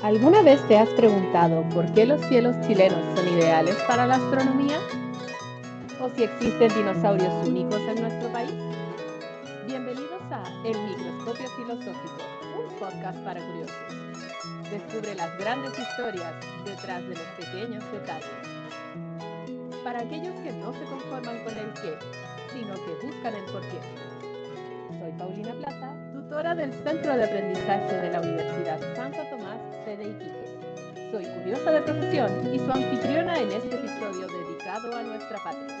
¿Alguna vez te has preguntado por qué los cielos chilenos son ideales para la astronomía? ¿O si existen dinosaurios únicos en nuestro país? Bienvenidos a El Microscopio Filosófico, un podcast para curiosos. Descubre las grandes historias detrás de los pequeños detalles. Para aquellos que no se conforman con el qué, sino que buscan el por qué. Soy Paulina Plaza, tutora del Centro de Aprendizaje de la Universidad Santo Tomás, sede Iquique. Soy curiosa de profesión y su anfitriona en este episodio dedicado a nuestra patria.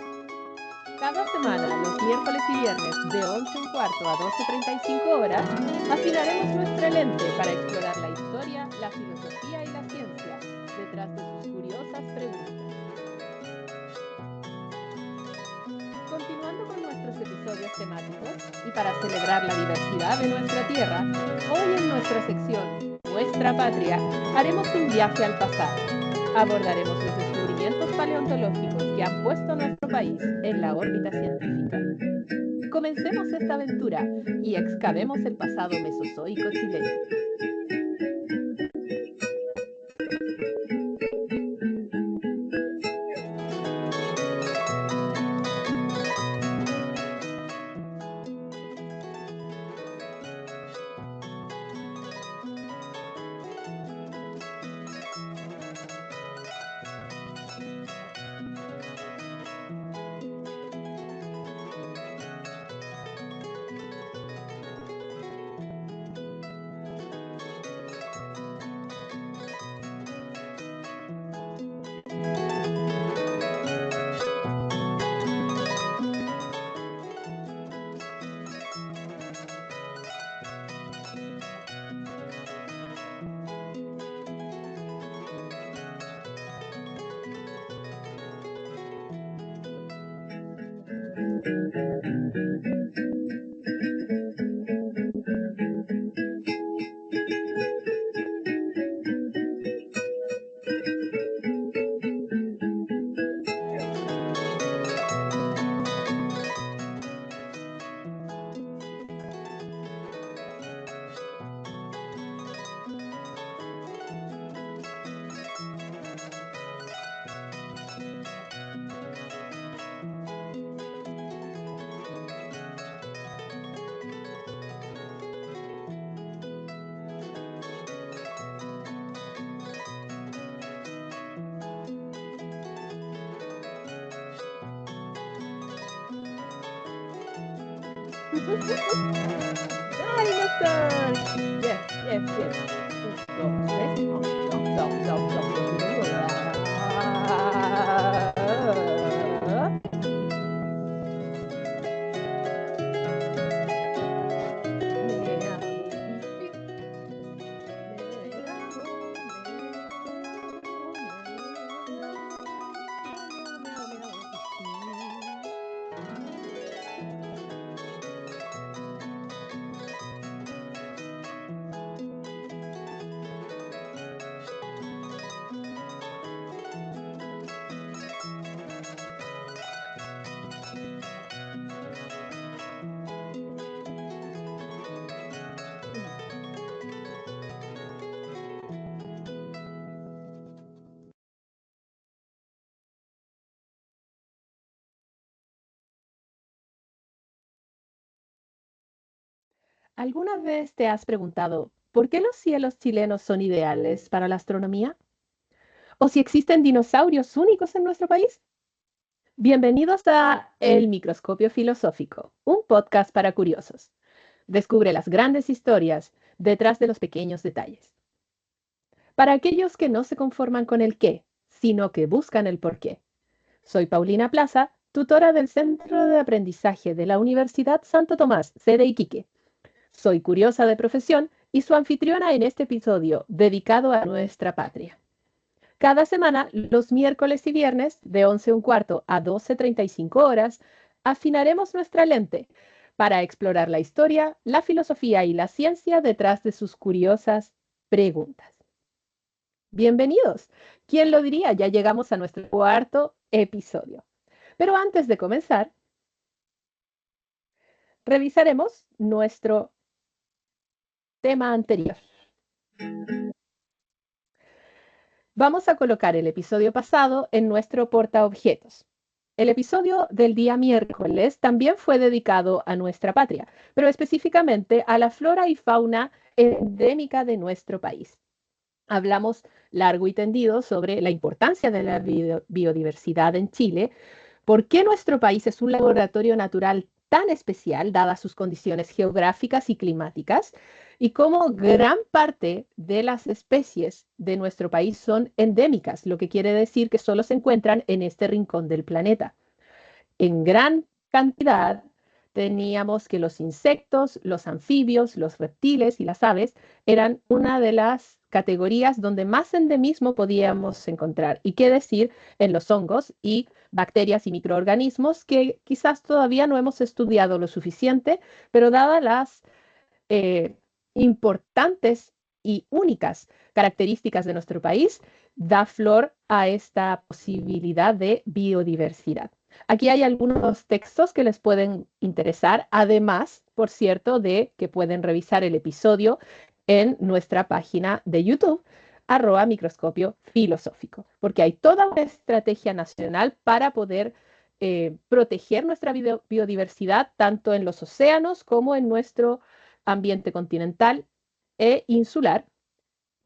Cada semana, los miércoles y viernes, de 11:15 a 12:35 horas, afilaremos nuestra lente para explorar la historia, la filosofía y la ciencia detrás de sus curiosas preguntas. Continuando con nuestros episodios temáticos y para celebrar la diversidad de nuestra tierra, hoy en nuestra sección Nuestra Patria haremos un viaje al pasado. Abordaremos los descubrimientos paleontológicos que han puesto a nuestro país en la órbita científica. Comencemos esta aventura y excavemos el pasado mesozoico chileno. Dinosaurs! Yes. 1, 2, 3. ¿Alguna vez te has preguntado por qué los cielos chilenos son ideales para la astronomía? ¿O si existen dinosaurios únicos en nuestro país? Bienvenidos a El Microscopio Filosófico, un podcast para curiosos. Descubre las grandes historias detrás de los pequeños detalles. Para aquellos que no se conforman con el qué, sino que buscan el por qué. Soy Paulina Plaza, tutora del Centro de Aprendizaje de la Universidad Santo Tomás, sede Iquique. Soy curiosa de profesión y su anfitriona en este episodio dedicado a nuestra patria. Cada semana, los miércoles y viernes, de 11:15 a 12:35 horas, afinaremos nuestra lente para explorar la historia, la filosofía y la ciencia detrás de sus curiosas preguntas. Bienvenidos. ¿Quién lo diría? Ya llegamos a nuestro cuarto episodio. Pero antes de comenzar, revisaremos nuestro tema anterior. Vamos a colocar el episodio pasado en nuestro portaobjetos. El episodio del día miércoles también fue dedicado a nuestra patria, pero específicamente a la flora y fauna endémica de nuestro país. Hablamos largo y tendido sobre la importancia de la biodiversidad en Chile, por qué nuestro país es un laboratorio natural tan especial, dadas sus condiciones geográficas y climáticas, y cómo gran parte de las especies de nuestro país son endémicas, lo que quiere decir que solo se encuentran en este rincón del planeta. En gran cantidad teníamos que los insectos, los anfibios, los reptiles y las aves eran una de las categorías donde más endemismo podíamos encontrar. Y qué decir en los hongos y bacterias y microorganismos que quizás todavía no hemos estudiado lo suficiente, pero dadas las eh, importantes y únicas características de nuestro país, da flor a esta posibilidad de biodiversidad. Aquí hay algunos textos que les pueden interesar, además, por cierto, de que pueden revisar el episodio en nuestra página de YouTube, @microscopio filosófico, porque hay toda una estrategia nacional para poder proteger nuestra biodiversidad, tanto en los océanos como en nuestro ambiente continental e insular.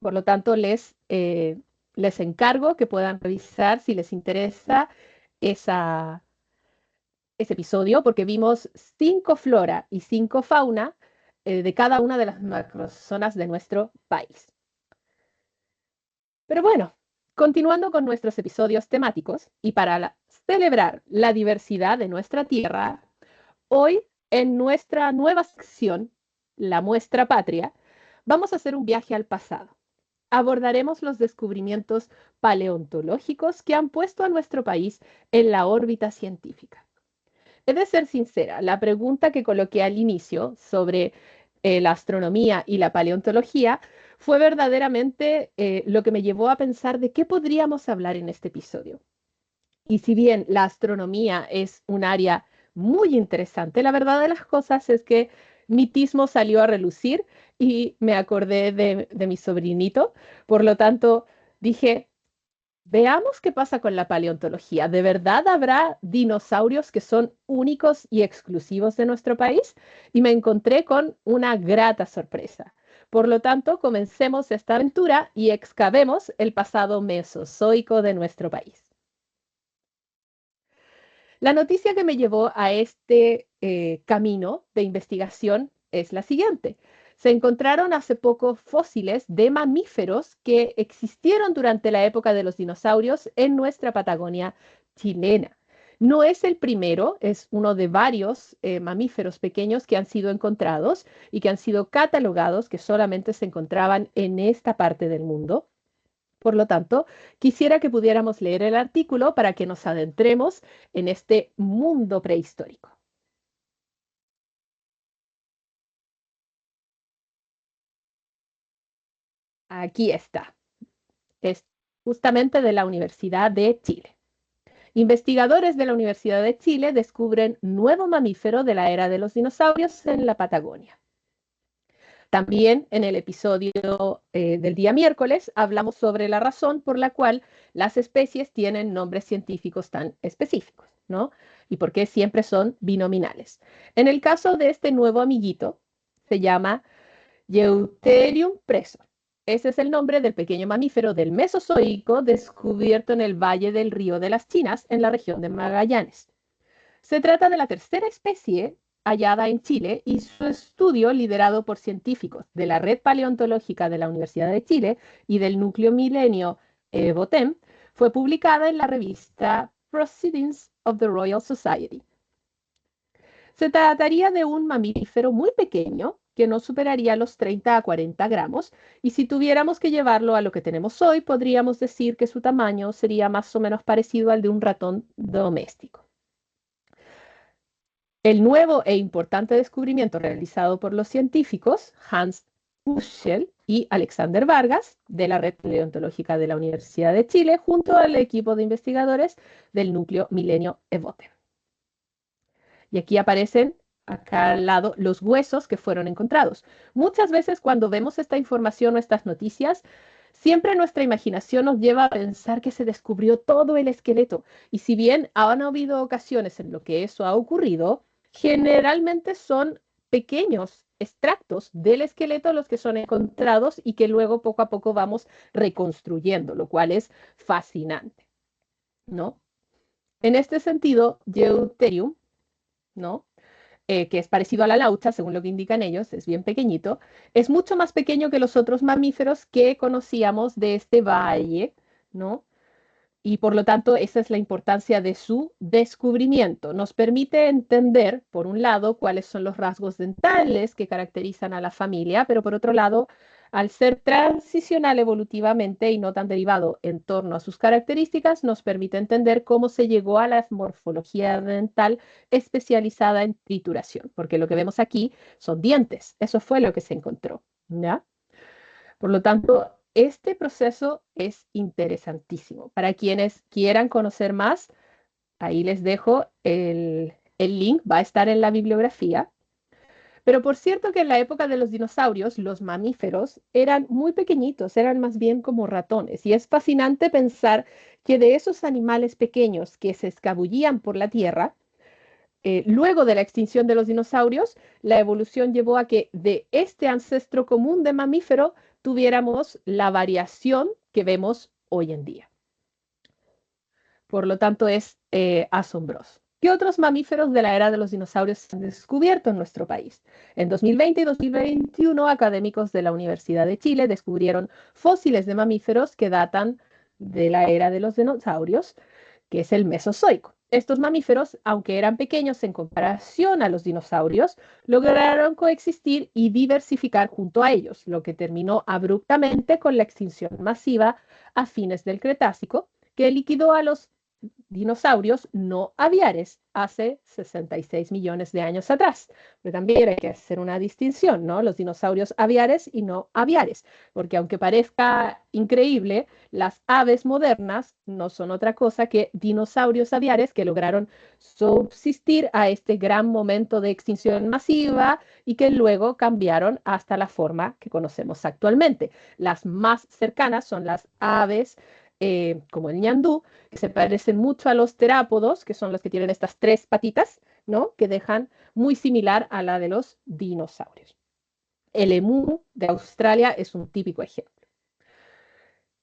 Por lo tanto, les encargo que puedan revisar si les interesa ese episodio, porque vimos 5 flora y 5 fauna de cada una de las macrozonas de nuestro país. Pero bueno, continuando con nuestros episodios temáticos y para celebrar la diversidad de nuestra tierra, hoy en nuestra nueva sección, La Muestra Patria, vamos a hacer un viaje al pasado. Abordaremos los descubrimientos paleontológicos que han puesto a nuestro país en la órbita científica. He de ser sincera, la pregunta que coloqué al inicio sobre la astronomía y la paleontología fue verdaderamente lo que me llevó a pensar de qué podríamos hablar en este episodio. Y si bien la astronomía es un área muy interesante, la verdad de las cosas es que mi tismo salió a relucir y me acordé de mi sobrinito. Por lo tanto, dije, veamos qué pasa con la paleontología. ¿De verdad habrá dinosaurios que son únicos y exclusivos de nuestro país? Y me encontré con una grata sorpresa. Por lo tanto, comencemos esta aventura y excavemos el pasado mesozoico de nuestro país. La noticia que me llevó a este camino de investigación es la siguiente. Se encontraron hace poco fósiles de mamíferos que existieron durante la época de los dinosaurios en nuestra Patagonia chilena. No es el primero, es uno de varios mamíferos pequeños que han sido encontrados y que han sido catalogados que solamente se encontraban en esta parte del mundo. Por lo tanto, quisiera que pudiéramos leer el artículo para que nos adentremos en este mundo prehistórico. Aquí está. Es justamente de la Universidad de Chile. Investigadores de la Universidad de Chile descubren nuevo mamífero de la era de los dinosaurios en la Patagonia. También en el episodio del día miércoles hablamos sobre la razón por la cual las especies tienen nombres científicos tan específicos, ¿no? Y por qué siempre son binominales. En el caso de este nuevo amiguito, se llama Eutherium preso. Ese es el nombre del pequeño mamífero del Mesozoico descubierto en el Valle del Río de las Chinas, en la región de Magallanes. Se trata de la tercera especie hallada en Chile y su estudio, liderado por científicos de la Red Paleontológica de la Universidad de Chile y del Núcleo Milenio Botem, fue publicada en la revista Proceedings of the Royal Society. Se trataría de un mamífero muy pequeño que no superaría los 30 a 40 gramos, y si tuviéramos que llevarlo a lo que tenemos hoy, podríamos decir que su tamaño sería más o menos parecido al de un ratón doméstico. El nuevo e importante descubrimiento realizado por los científicos Hans Uschel y Alexander Vargas, de la Red Paleontológica de la Universidad de Chile, junto al equipo de investigadores del Núcleo Milenio Evote. Y aquí aparecen, acá al lado, los huesos que fueron encontrados. Muchas veces cuando vemos esta información o estas noticias, siempre nuestra imaginación nos lleva a pensar que se descubrió todo el esqueleto. Y si bien han habido ocasiones en lo que eso ha ocurrido, generalmente son pequeños extractos del esqueleto los que son encontrados y que luego poco a poco vamos reconstruyendo, lo cual es fascinante, ¿no? En este sentido, Deuterium, ¿no? Que es parecido a la laucha, según lo que indican ellos, es bien pequeñito, es mucho más pequeño que los otros mamíferos que conocíamos de este valle, ¿no? Y por lo tanto, esa es la importancia de su descubrimiento. Nos permite entender, por un lado, cuáles son los rasgos dentales que caracterizan a la familia, pero por otro lado, al ser transicional evolutivamente y no tan derivado en torno a sus características, nos permite entender cómo se llegó a la morfología dental especializada en trituración, porque lo que vemos aquí son dientes. Eso fue lo que se encontró, ¿ya? Por lo tanto, este proceso es interesantísimo. Para quienes quieran conocer más, ahí les dejo el link, va a estar en la bibliografía. Pero por cierto que en la época de los dinosaurios, los mamíferos eran muy pequeñitos, eran más bien como ratones. Y es fascinante pensar que de esos animales pequeños que se escabullían por la tierra, luego de la extinción de los dinosaurios, la evolución llevó a que de este ancestro común de mamífero tuviéramos la variación que vemos hoy en día. Por lo tanto, es asombroso. ¿Qué otros mamíferos de la era de los dinosaurios se han descubierto en nuestro país? En 2020 y 2021, académicos de la Universidad de Chile descubrieron fósiles de mamíferos que datan de la era de los dinosaurios, que es el Mesozoico. Estos mamíferos, aunque eran pequeños en comparación a los dinosaurios, lograron coexistir y diversificar junto a ellos, lo que terminó abruptamente con la extinción masiva a fines del Cretácico, que liquidó a los dinosaurios no aviares hace 66 millones de años atrás. Pero también hay que hacer una distinción, ¿no? Los dinosaurios aviares y no aviares, porque aunque parezca increíble, las aves modernas no son otra cosa que dinosaurios aviares que lograron subsistir a este gran momento de extinción masiva y que luego cambiaron hasta la forma que conocemos actualmente. Las más cercanas son las aves como el ñandú, que se parecen mucho a los terápodos, que son los que tienen estas tres patitas, ¿no? Que dejan muy similar a la de los dinosaurios. El emú de Australia es un típico ejemplo.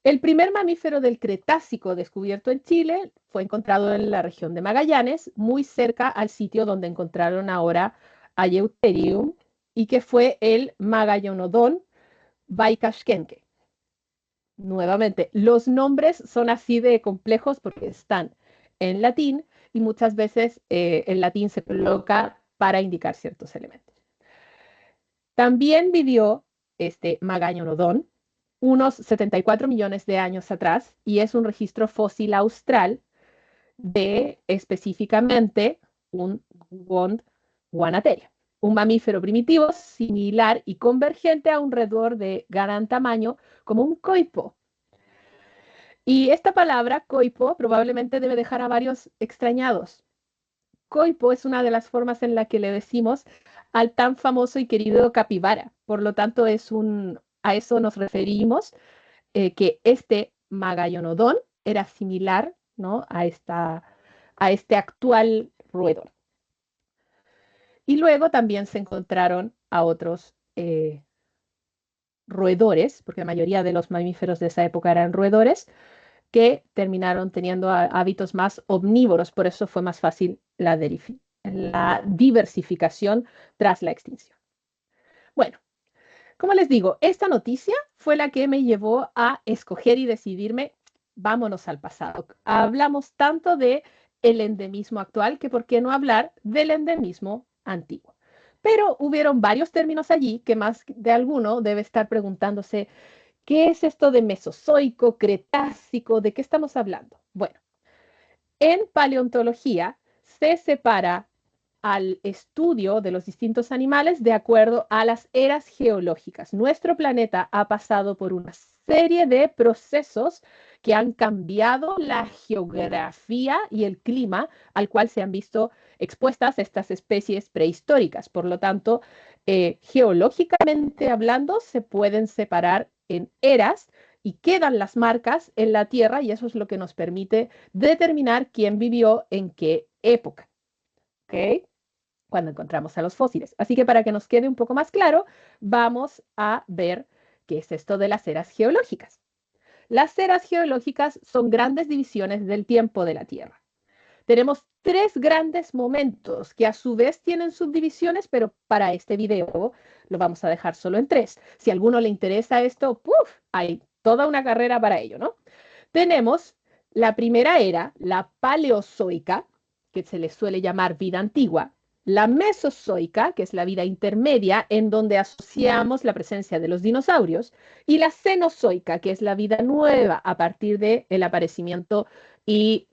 El primer mamífero del Cretácico descubierto en Chile fue encontrado en la región de Magallanes, muy cerca al sitio donde encontraron ahora a Eutherium, y que fue el Magallonodon baikashkenke. Nuevamente, los nombres son así de complejos porque están en latín y muchas veces el latín se coloca para indicar ciertos elementos. También vivió este Magañonodón unos 74 millones de años atrás y es un registro fósil austral de específicamente un Gondwanatheria, un mamífero primitivo similar y convergente a un roedor de gran tamaño como un coipo. Y esta palabra, coipo, probablemente debe dejar a varios extrañados. Coipo es una de las formas en la que le decimos al tan famoso y querido capibara. Por lo tanto, a eso nos referimos, que este Magallonodón era similar, ¿no? a este actual roedor. Y luego también se encontraron a otros roedores, porque la mayoría de los mamíferos de esa época eran roedores, que terminaron teniendo hábitos más omnívoros, por eso fue más fácil la diversificación tras la extinción. Bueno, como les digo, esta noticia fue la que me llevó a escoger y decidirme, vámonos al pasado. Hablamos tanto de el endemismo actual que por qué no hablar del endemismo antiguo. Pero hubieron varios términos allí que más de alguno debe estar preguntándose, ¿qué es esto de Mesozoico, Cretácico? ¿De qué estamos hablando? Bueno, en paleontología se separa al estudio de los distintos animales de acuerdo a las eras geológicas. Nuestro planeta ha pasado por una serie de procesos que han cambiado la geografía y el clima al cual se han visto expuestas estas especies prehistóricas. Por lo tanto, geológicamente hablando, se pueden separar en eras y quedan las marcas en la Tierra y eso es lo que nos permite determinar quién vivió en qué época. ¿Ok? Cuando encontramos a los fósiles. Así que para que nos quede un poco más claro, vamos a ver qué es esto de las eras geológicas. Las eras geológicas son grandes divisiones del tiempo de la Tierra. Tenemos tres grandes momentos que a su vez tienen subdivisiones, pero para este video lo vamos a dejar solo en tres. Si a alguno le interesa esto, ¡puf! Hay toda una carrera para ello, ¿no? Tenemos la primera era, la paleozoica, que se le suele llamar vida antigua, la mesozoica, que es la vida intermedia, en donde asociamos la presencia de los dinosaurios, y la cenozoica, que es la vida nueva a partir del aparecimiento y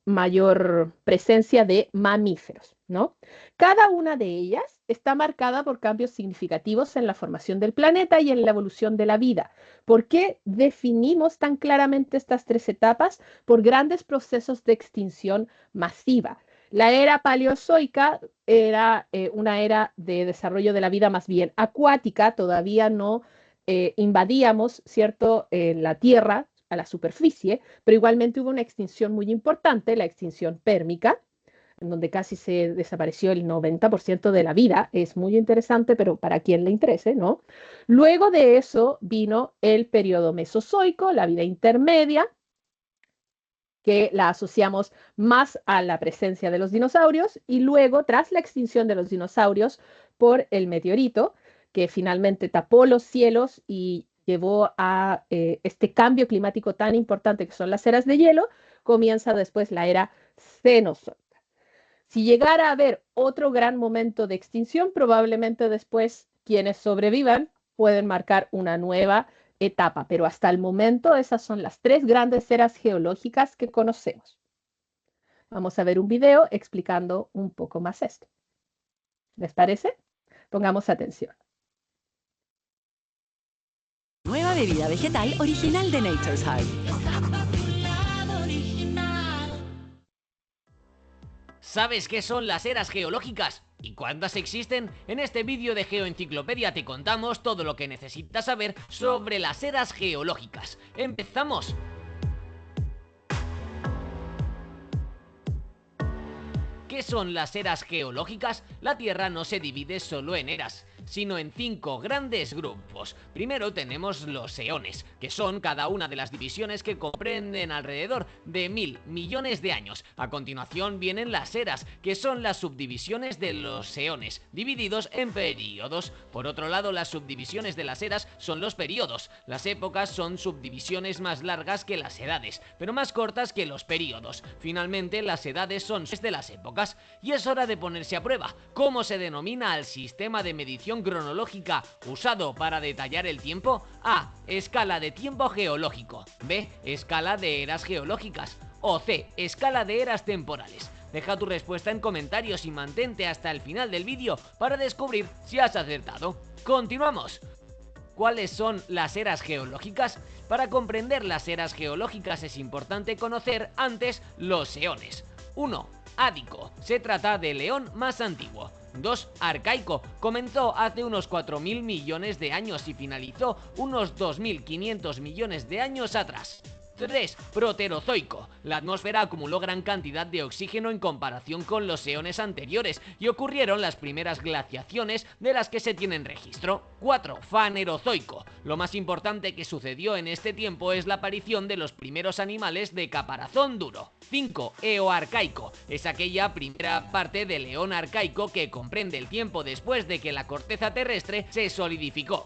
mayor presencia de mamíferos, ¿no? Cada una de ellas está marcada por cambios significativos en la formación del planeta y en la evolución de la vida. ¿Por qué definimos tan claramente estas tres etapas? Por grandes procesos de extinción masiva. La era paleozoica era una era de desarrollo de la vida más bien acuática, todavía no invadíamos, ¿cierto?, la Tierra a la superficie, pero igualmente hubo una extinción muy importante, la extinción pérmica, en donde casi se desapareció el 90% de la vida. Es muy interesante, pero para quien le interese, ¿no? Luego de eso vino el periodo mesozoico, la vida intermedia, que la asociamos más a la presencia de los dinosaurios, y luego, tras la extinción de los dinosaurios por el meteorito, que finalmente tapó los cielos y llevó a este cambio climático tan importante que son las eras de hielo, comienza después la era cenozoica. Si llegara a haber otro gran momento de extinción, probablemente después quienes sobrevivan pueden marcar una nueva etapa, pero hasta el momento esas son las tres grandes eras geológicas que conocemos. Vamos a ver un video explicando un poco más esto. ¿Les parece? Pongamos atención. Nueva bebida vegetal original de Nature's Heart. ¿Sabes qué son las eras geológicas? ¿Y cuántas existen? En este vídeo de Geoenciclopedia te contamos todo lo que necesitas saber sobre las eras geológicas. ¡Empezamos! ¿Qué son las eras geológicas? La Tierra no se divide solo en eras, sino en 5 grandes grupos. Primero tenemos los eones, que son cada una de las divisiones que comprenden alrededor de 1000 millones de años. A continuación vienen las eras, que son las subdivisiones de los eones, divididos en períodos. Por otro lado, las subdivisiones de las eras son los períodos. Las épocas son subdivisiones más largas que las edades, pero más cortas que los períodos. Finalmente, las edades son de las épocas. Y es hora de ponerse a prueba. ¿Cómo se denomina al sistema de medición cronológica usado para detallar el tiempo? A. Escala de tiempo geológico. B. Escala de eras geológicas. O C. Escala de eras temporales. Deja tu respuesta en comentarios y mantente hasta el final del vídeo para descubrir si has acertado. ¡Continuamos! ¿Cuáles son las eras geológicas? Para comprender las eras geológicas es importante conocer antes los eones. 1. Ádico, se trata del eón más antiguo. 2. Arcaico, comenzó hace unos 4000 millones de años y finalizó unos 2500 millones de años atrás. 3. Proterozoico. La atmósfera acumuló gran cantidad de oxígeno en comparación con los eones anteriores y ocurrieron las primeras glaciaciones de las que se tienen registro. 4. Fanerozoico. Lo más importante que sucedió en este tiempo es la aparición de los primeros animales de caparazón duro. 5. Eoarcaico. Es aquella primera parte del eón arcaico que comprende el tiempo después de que la corteza terrestre se solidificó.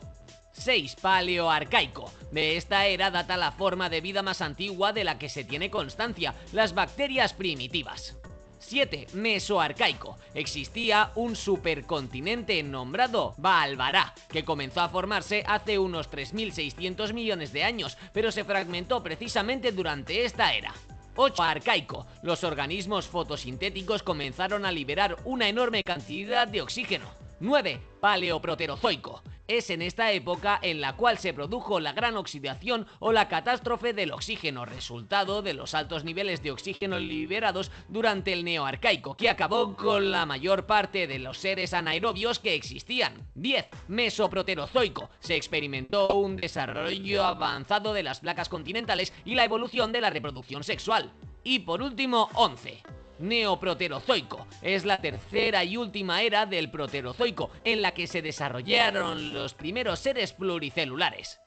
6. Paleoarcaico. De esta era data la forma de vida más antigua de la que se tiene constancia, las bacterias primitivas. 7. Mesoarcaico. Existía un supercontinente nombrado Baalbará, que comenzó a formarse hace unos 3.600 millones de años, pero se fragmentó precisamente durante esta era. 8. Arcaico. Los organismos fotosintéticos comenzaron a liberar una enorme cantidad de oxígeno. 9. Paleoproterozoico. Es en esta época en la cual se produjo la gran oxidación o la catástrofe del oxígeno, resultado de los altos niveles de oxígeno liberados durante el neoarcaico, que acabó con la mayor parte de los seres anaerobios que existían. 10. Mesoproterozoico. Se experimentó un desarrollo avanzado de las placas continentales y la evolución de la reproducción sexual. Y por último, 11. Neoproterozoico. Es la tercera y última era del Proterozoico, en la que se desarrollaron los primeros seres pluricelulares.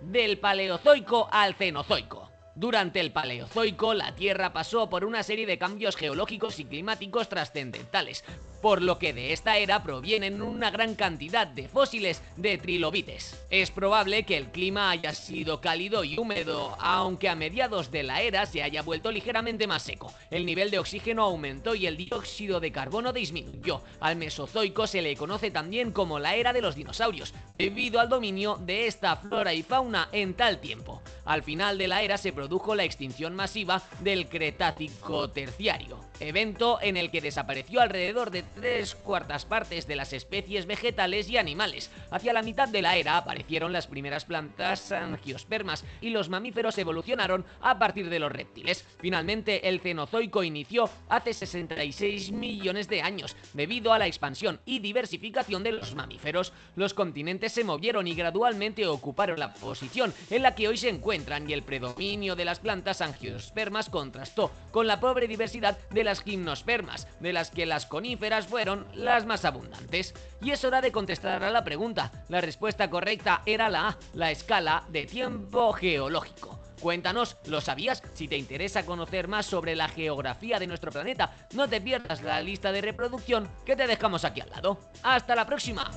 Del Paleozoico al Cenozoico. Durante el Paleozoico, la Tierra pasó por una serie de cambios geológicos y climáticos trascendentales, por lo que de esta era provienen una gran cantidad de fósiles de trilobites. Es probable que el clima haya sido cálido y húmedo, aunque a mediados de la era se haya vuelto ligeramente más seco. El nivel de oxígeno aumentó y el dióxido de carbono disminuyó. Al Mesozoico se le conoce también como la era de los dinosaurios, debido al dominio de esta flora y fauna en tal tiempo. Al final de la era se produjo la extinción masiva del Cretácico terciario, evento en el que desapareció alrededor de 3/4 partes de las especies vegetales y animales. Hacia la mitad de la era aparecieron las primeras plantas angiospermas y los mamíferos evolucionaron a partir de los reptiles. Finalmente, el Cenozoico inició hace 66 millones de años. Debido a la expansión y diversificación de los mamíferos, los continentes se movieron y gradualmente ocuparon la posición en la que hoy se encuentran, y el predominio de las plantas angiospermas contrastó con la pobre diversidad de las gimnospermas, de las que las coníferas fueron las más abundantes. Y es hora de contestar a la pregunta. La respuesta correcta era la A, la escala de tiempo geológico. Cuéntanos, ¿lo sabías? Si te interesa conocer más sobre la geografía de nuestro planeta, no te pierdas la lista de reproducción que te dejamos aquí al lado. ¡Hasta la próxima!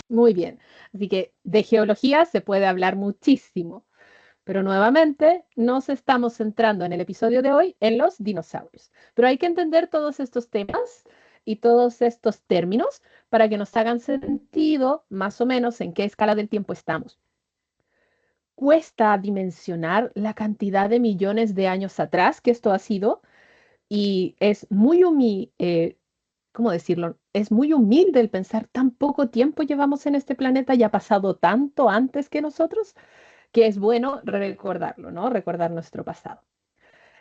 Muy bien. Así que de geología se puede hablar muchísimo. Pero nuevamente nos estamos centrando en el episodio de hoy en los dinosaurios. Pero hay que entender todos estos temas y todos estos términos para que nos hagan sentido más o menos en qué escala del tiempo estamos. Cuesta dimensionar la cantidad de millones de años atrás que esto ha sido, y es muy ¿cómo decirlo? Es muy humilde el pensar tan poco tiempo llevamos en este planeta y ha pasado tanto antes que nosotros, que es bueno recordarlo, ¿no? Recordar nuestro pasado.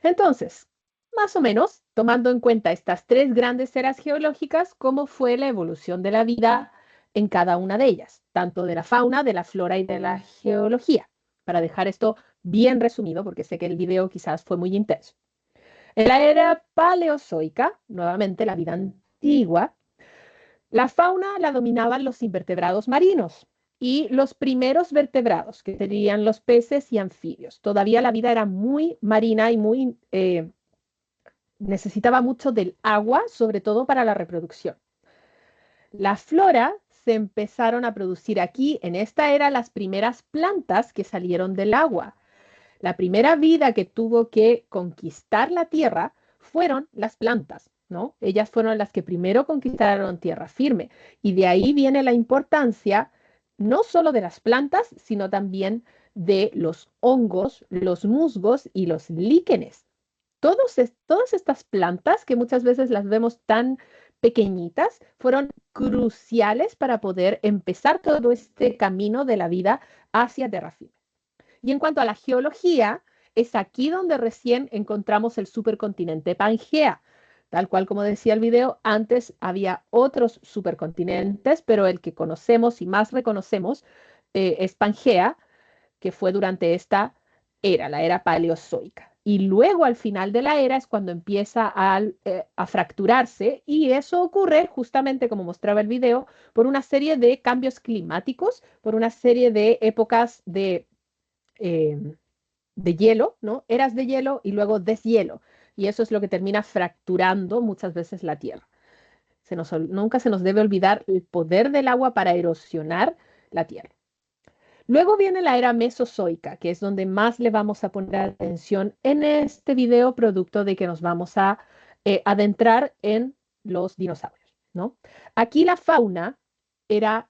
Entonces, más o menos, tomando en cuenta estas 3 grandes eras geológicas, ¿cómo fue la evolución de la vida en cada una de ellas? Tanto de la fauna, de la flora y de la geología. Para dejar esto bien resumido, porque sé que el video quizás fue muy intenso. En la era paleozoica, nuevamente la vida antigua, la fauna la dominaban los invertebrados marinos y los primeros vertebrados, que serían los peces y anfibios. Todavía la vida era muy marina y muy necesitaba mucho del agua, sobre todo para la reproducción. La flora se empezaron a producir aquí, en esta era, las primeras plantas que salieron del agua. La primera vida que tuvo que conquistar la tierra fueron las plantas, ¿no? Ellas fueron las que primero conquistaron tierra firme, y de ahí viene la importancia no solo de las plantas, sino también de los hongos, los musgos y los líquenes. Todas estas plantas, que muchas veces las vemos tan pequeñitas, fueron cruciales para poder empezar todo este camino de la vida hacia tierra firme. Y en cuanto a la geología, es aquí donde recién encontramos el supercontinente Pangea. Tal cual como decía el video, antes había otros supercontinentes, pero el que conocemos y más reconocemos es Pangea, que fue durante esta era, la era paleozoica. Y luego al final de la era es cuando empieza a fracturarse y eso ocurre justamente como mostraba el video por una serie de cambios climáticos, por una serie de épocas eh, de hielo, ¿no? Eras de hielo y luego deshielo. Y eso es lo que termina fracturando muchas veces la Tierra. Nunca se nos debe olvidar el poder del agua para erosionar la Tierra. Luego viene la era mesozoica, que es donde más le vamos a poner atención en este video, producto de que nos vamos a adentrar en los dinosaurios, ¿no? Aquí la fauna era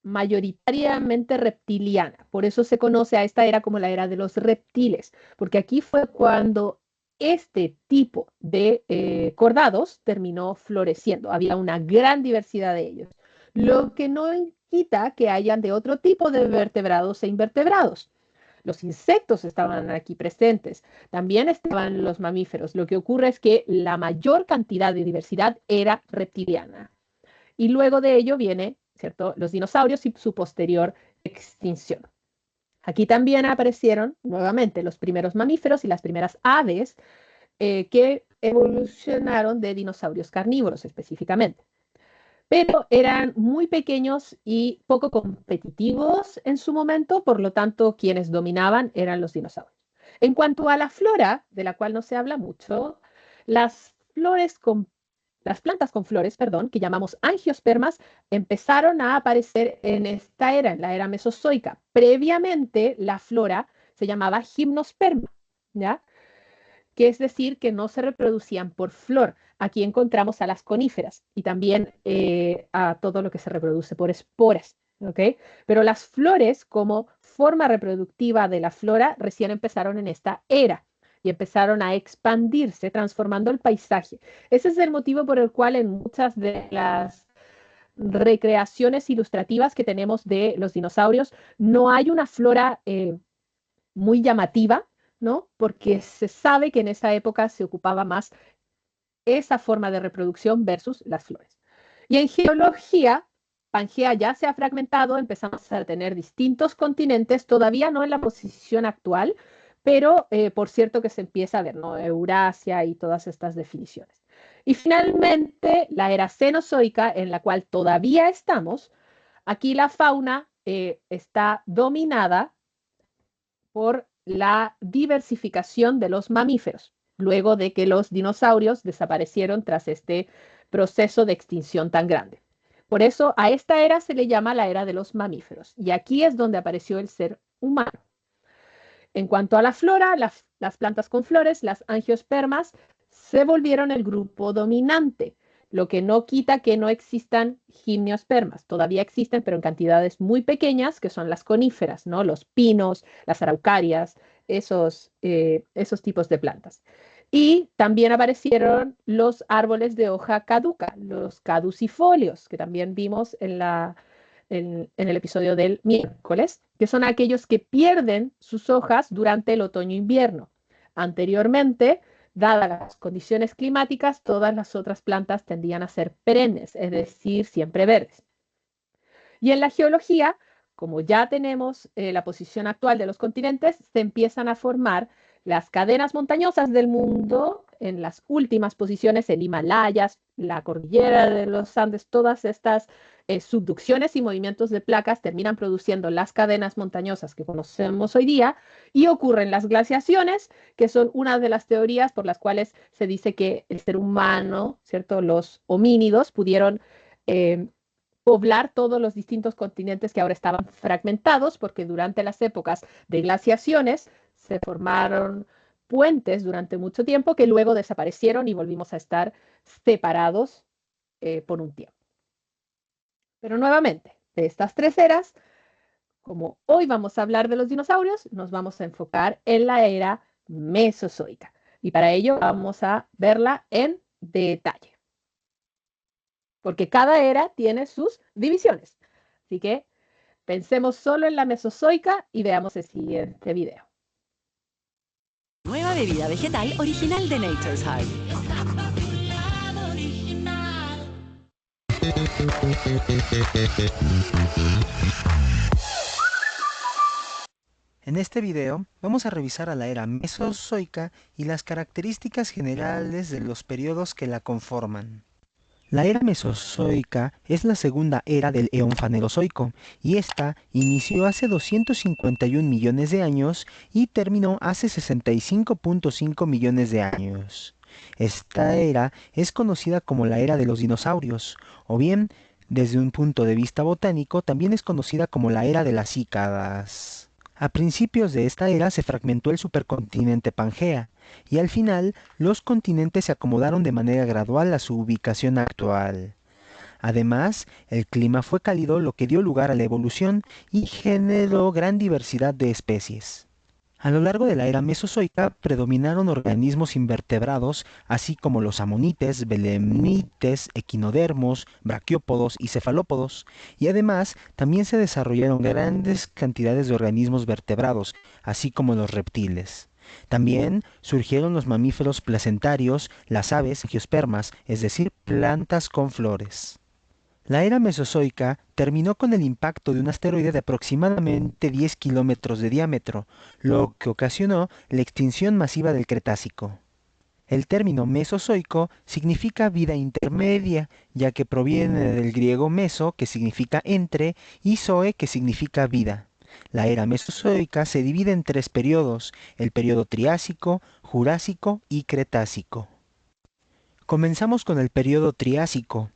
mayoritariamente reptiliana, por eso se conoce a esta era como la era de los reptiles, porque aquí fue cuando este tipo de cordados terminó floreciendo, había una gran diversidad de ellos, lo que no quita que hayan de otro tipo de vertebrados e invertebrados. Los insectos estaban aquí presentes, también estaban los mamíferos. Lo que ocurre es que la mayor cantidad de diversidad era reptiliana. Y luego de ello viene, ¿cierto?, los dinosaurios y su posterior extinción. Aquí también aparecieron nuevamente los primeros mamíferos y las primeras aves que evolucionaron de dinosaurios carnívoros específicamente. Pero eran muy pequeños y poco competitivos en su momento, por lo tanto, quienes dominaban eran los dinosaurios. En cuanto a la flora, de la cual no se habla mucho, las plantas con flores, perdón, que llamamos angiospermas, empezaron a aparecer en esta era, en la era mesozoica. Previamente, la flora se llamaba gimnosperma, ¿ya? Que es decir, que no se reproducían por flor. Aquí encontramos a las coníferas y también a todo lo que se reproduce por esporas, ¿ok? Pero las flores como forma reproductiva de la flora recién empezaron en esta era y empezaron a expandirse, transformando el paisaje. Ese es el motivo por el cual en muchas de las recreaciones ilustrativas que tenemos de los dinosaurios no hay una flora muy llamativa, ¿no? Porque se sabe que en esa época se ocupaba más esa forma de reproducción versus las flores. Y en geología, Pangea ya se ha fragmentado, empezamos a tener distintos continentes, todavía no en la posición actual, pero por cierto que se empieza a ver, ¿no? Eurasia y todas estas definiciones. Y finalmente, la era cenozoica, en la cual todavía estamos, aquí la fauna está dominada por la diversificación de los mamíferos, luego de que los dinosaurios desaparecieron tras este proceso de extinción tan grande. Por eso a esta era se le llama la era de los mamíferos, y aquí es donde apareció el ser humano. En cuanto a la flora, las plantas con flores, las angiospermas, se volvieron el grupo dominante, lo que no quita que no existan gimnospermas. Todavía existen, pero en cantidades muy pequeñas, que son las coníferas, ¿no? Los pinos, las araucarias, esos tipos de plantas. Y también aparecieron los árboles de hoja caduca, los caducifolios, que también vimos en el episodio del miércoles, que son aquellos que pierden sus hojas durante el otoño-invierno. Anteriormente, dadas las condiciones climáticas, todas las otras plantas tendían a ser perennes, es decir, siempre verdes. Y en la geología, como ya tenemos la posición actual de los continentes, se empiezan a formar las cadenas montañosas del mundo en las últimas posiciones, el Himalayas, la cordillera de los Andes, todas estas subducciones y movimientos de placas terminan produciendo las cadenas montañosas que conocemos hoy día y ocurren las glaciaciones, que son una de las teorías por las cuales se dice que el ser humano, ¿cierto? Los homínidos pudieron poblar todos los distintos continentes que ahora estaban fragmentados, porque durante las épocas de glaciaciones se formaron puentes durante mucho tiempo que luego desaparecieron y volvimos a estar separados por un tiempo. Pero nuevamente, de estas tres eras, como hoy vamos a hablar de los dinosaurios, nos vamos a enfocar en la era mesozoica. Y para ello vamos a verla en detalle. Porque cada era tiene sus divisiones. Así que pensemos solo en la mesozoica y veamos el siguiente video. Nueva bebida vegetal original de Nature's Heart. En este video vamos a revisar a la era Mesozoica y las características generales de los periodos que la conforman. La era Mesozoica es la segunda era del eón Fanerozoico y esta inició hace 251 millones de años y terminó hace 65.5 millones de años. Esta era es conocida como la era de los dinosaurios, o bien, desde un punto de vista botánico, también es conocida como la era de las cícadas. A principios de esta era se fragmentó el supercontinente Pangea, y al final los continentes se acomodaron de manera gradual a su ubicación actual. Además, el clima fue cálido, lo que dio lugar a la evolución y generó gran diversidad de especies. A lo largo de la era Mesozoica predominaron organismos invertebrados, así como los amonites, belemnites, equinodermos, braquiópodos y cefalópodos, y además también se desarrollaron grandes cantidades de organismos vertebrados, así como los reptiles. También surgieron los mamíferos placentarios, las aves, angiospermas, es decir, plantas con flores. La era Mesozoica terminó con el impacto de un asteroide de aproximadamente 10 kilómetros de diámetro, lo que ocasionó la extinción masiva del Cretácico. El término Mesozoico significa vida intermedia, ya que proviene del griego meso, que significa entre, y zoe, que significa vida. La era Mesozoica se divide en tres periodos: el periodo Triásico, Jurásico y Cretácico. Comenzamos con el periodo Triásico.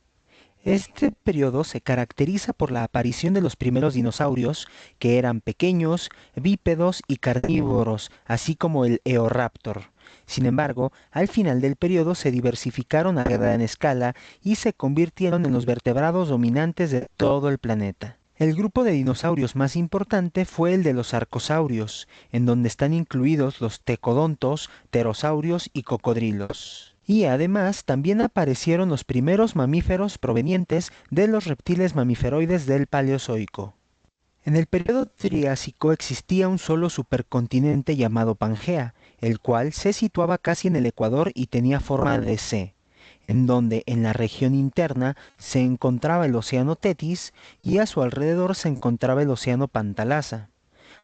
Este periodo se caracteriza por la aparición de los primeros dinosaurios, que eran pequeños, bípedos y carnívoros, así como el Eoraptor. Sin embargo, al final del periodo se diversificaron a gran escala y se convirtieron en los vertebrados dominantes de todo el planeta. El grupo de dinosaurios más importante fue el de los arcosaurios, en donde están incluidos los tecodontos, pterosaurios y cocodrilos. Y además también aparecieron los primeros mamíferos provenientes de los reptiles mamiferoides del Paleozoico. En el periodo Triásico existía un solo supercontinente llamado Pangea, el cual se situaba casi en el ecuador y tenía forma de C, en donde en la región interna se encontraba el océano Tetis y a su alrededor se encontraba el océano Pantalasa.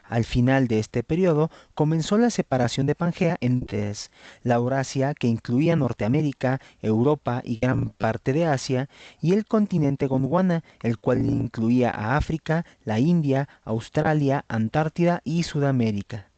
Al final de este periodo comenzó la separación de Pangea en tres: la Eurasia, que incluía Norteamérica, Europa y gran parte de Asia, y el continente Gondwana, el cual incluía a África, la India, Australia, Antártida y Sudamérica.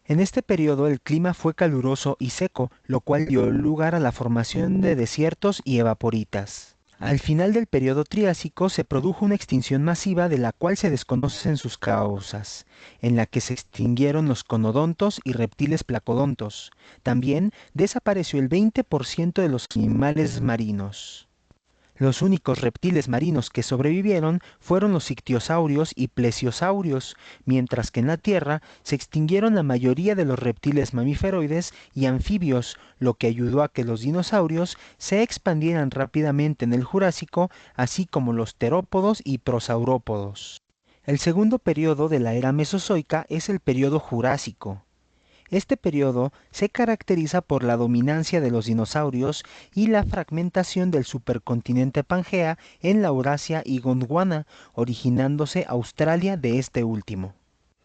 En este periodo el clima fue caluroso y seco, lo cual dio lugar a la formación de desiertos y evaporitas. Al final del periodo Triásico se produjo una extinción masiva de la cual se desconocen sus causas, en la que se extinguieron los conodontos y reptiles placodontos. También desapareció el 20% de los animales marinos. Los únicos reptiles marinos que sobrevivieron fueron los ictiosaurios y plesiosaurios, mientras que en la Tierra se extinguieron la mayoría de los reptiles mamíferoides y anfibios, lo que ayudó a que los dinosaurios se expandieran rápidamente en el Jurásico, así como los terópodos y prosaurópodos. El segundo periodo de la era Mesozoica es el periodo Jurásico. Este periodo se caracteriza por la dominancia de los dinosaurios y la fragmentación del supercontinente Pangea en la Eurasia y Gondwana, originándose Australia de este último.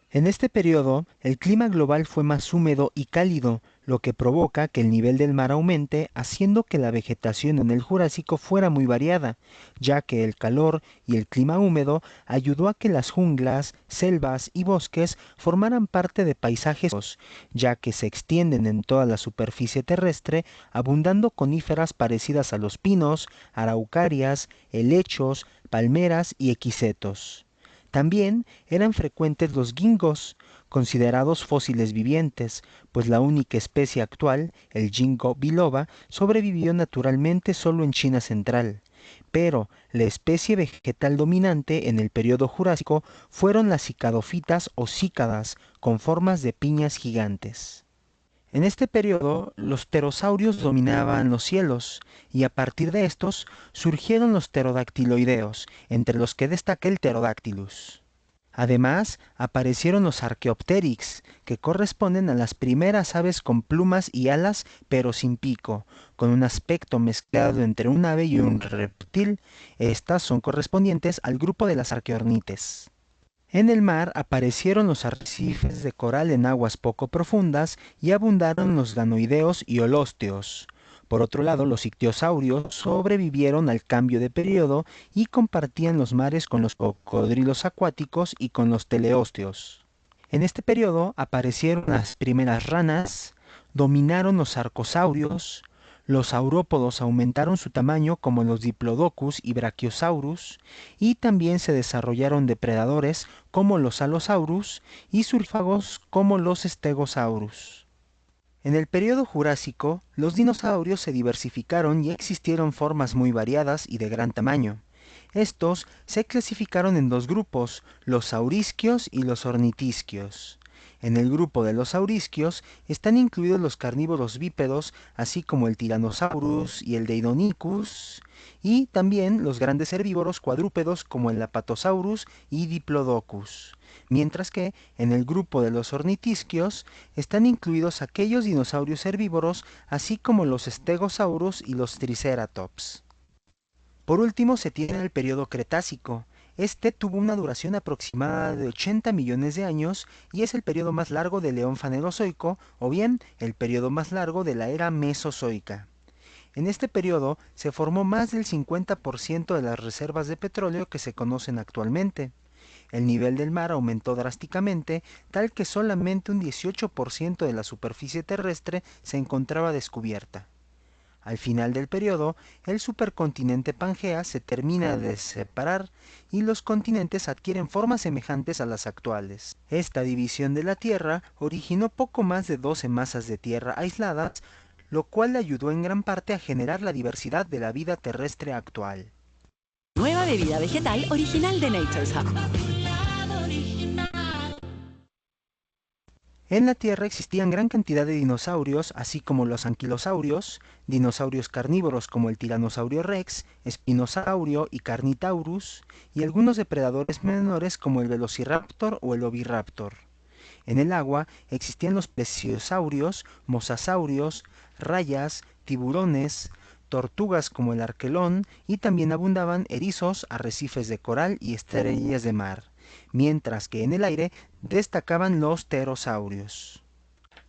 En este periodo, el clima global fue más húmedo y cálido, lo que provoca que el nivel del mar aumente, haciendo que la vegetación en el Jurásico fuera muy variada, ya que el calor y el clima húmedo ayudó a que las junglas, selvas y bosques formaran parte de paisajes, ya que se extienden en toda la superficie terrestre, abundando coníferas parecidas a los pinos, araucarias, helechos, palmeras y equisetos. También eran frecuentes los gingos, considerados fósiles vivientes, pues la única especie actual, el Ginkgo biloba, sobrevivió naturalmente solo en China central. Pero la especie vegetal dominante en el periodo Jurásico fueron las cicadofitas o cícadas, con formas de piñas gigantes. En este periodo, los pterosaurios dominaban los cielos, y a partir de estos surgieron los pterodactiloideos, entre los que destaca el Pterodactylus. Además, aparecieron los Archaeopteryx, que corresponden a las primeras aves con plumas y alas, pero sin pico, con un aspecto mezclado entre un ave y un reptil. Estas son correspondientes al grupo de las arqueornites. En el mar aparecieron los arrecifes de coral en aguas poco profundas y abundaron los ganoideos y holósteos. Por otro lado, los ictiosaurios sobrevivieron al cambio de periodo y compartían los mares con los cocodrilos acuáticos y con los teleósteos. En este periodo aparecieron las primeras ranas, dominaron los arcosaurios, los saurópodos aumentaron su tamaño como los diplodocus y brachiosaurus, y también se desarrollaron depredadores como los allosaurus y sulfagos como los stegosaurus. En el periodo Jurásico, los dinosaurios se diversificaron y existieron formas muy variadas y de gran tamaño. Estos se clasificaron en dos grupos, los saurisquios y los ornitisquios. En el grupo de los saurisquios están incluidos los carnívoros bípedos, así como el Tyrannosaurus y el Deinonychus, y también los grandes herbívoros cuadrúpedos como el Apatosaurus y Diplodocus. Mientras que en el grupo de los ornitisquios están incluidos aquellos dinosaurios herbívoros, así como los Stegosaurus y los Triceratops. Por último se tiene el periodo Cretácico. Este tuvo una duración aproximada de 80 millones de años y es el periodo más largo del Eón Fanerozoico o bien el periodo más largo de la era Mesozoica. En este periodo se formó más del 50% de las reservas de petróleo que se conocen actualmente. El nivel del mar aumentó drásticamente, tal que solamente un 18% de la superficie terrestre se encontraba descubierta. Al final del periodo, el supercontinente Pangea se termina de separar y los continentes adquieren formas semejantes a las actuales. Esta división de la Tierra originó poco más de 12 masas de tierra aisladas, lo cual ayudó en gran parte a generar la diversidad de la vida terrestre actual. Nueva bebida vegetal original de Nature's Hub. En la Tierra existían gran cantidad de dinosaurios, así como los anquilosaurios, dinosaurios carnívoros como el tiranosaurio rex, espinosaurio y carnitaurus, y algunos depredadores menores como el velociraptor o el oviraptor. En el agua existían los plesiosaurios, mosasaurios, rayas, tiburones, tortugas como el arquelón y también abundaban erizos, arrecifes de coral y estrellas de mar, mientras que en el aire destacaban los pterosaurios.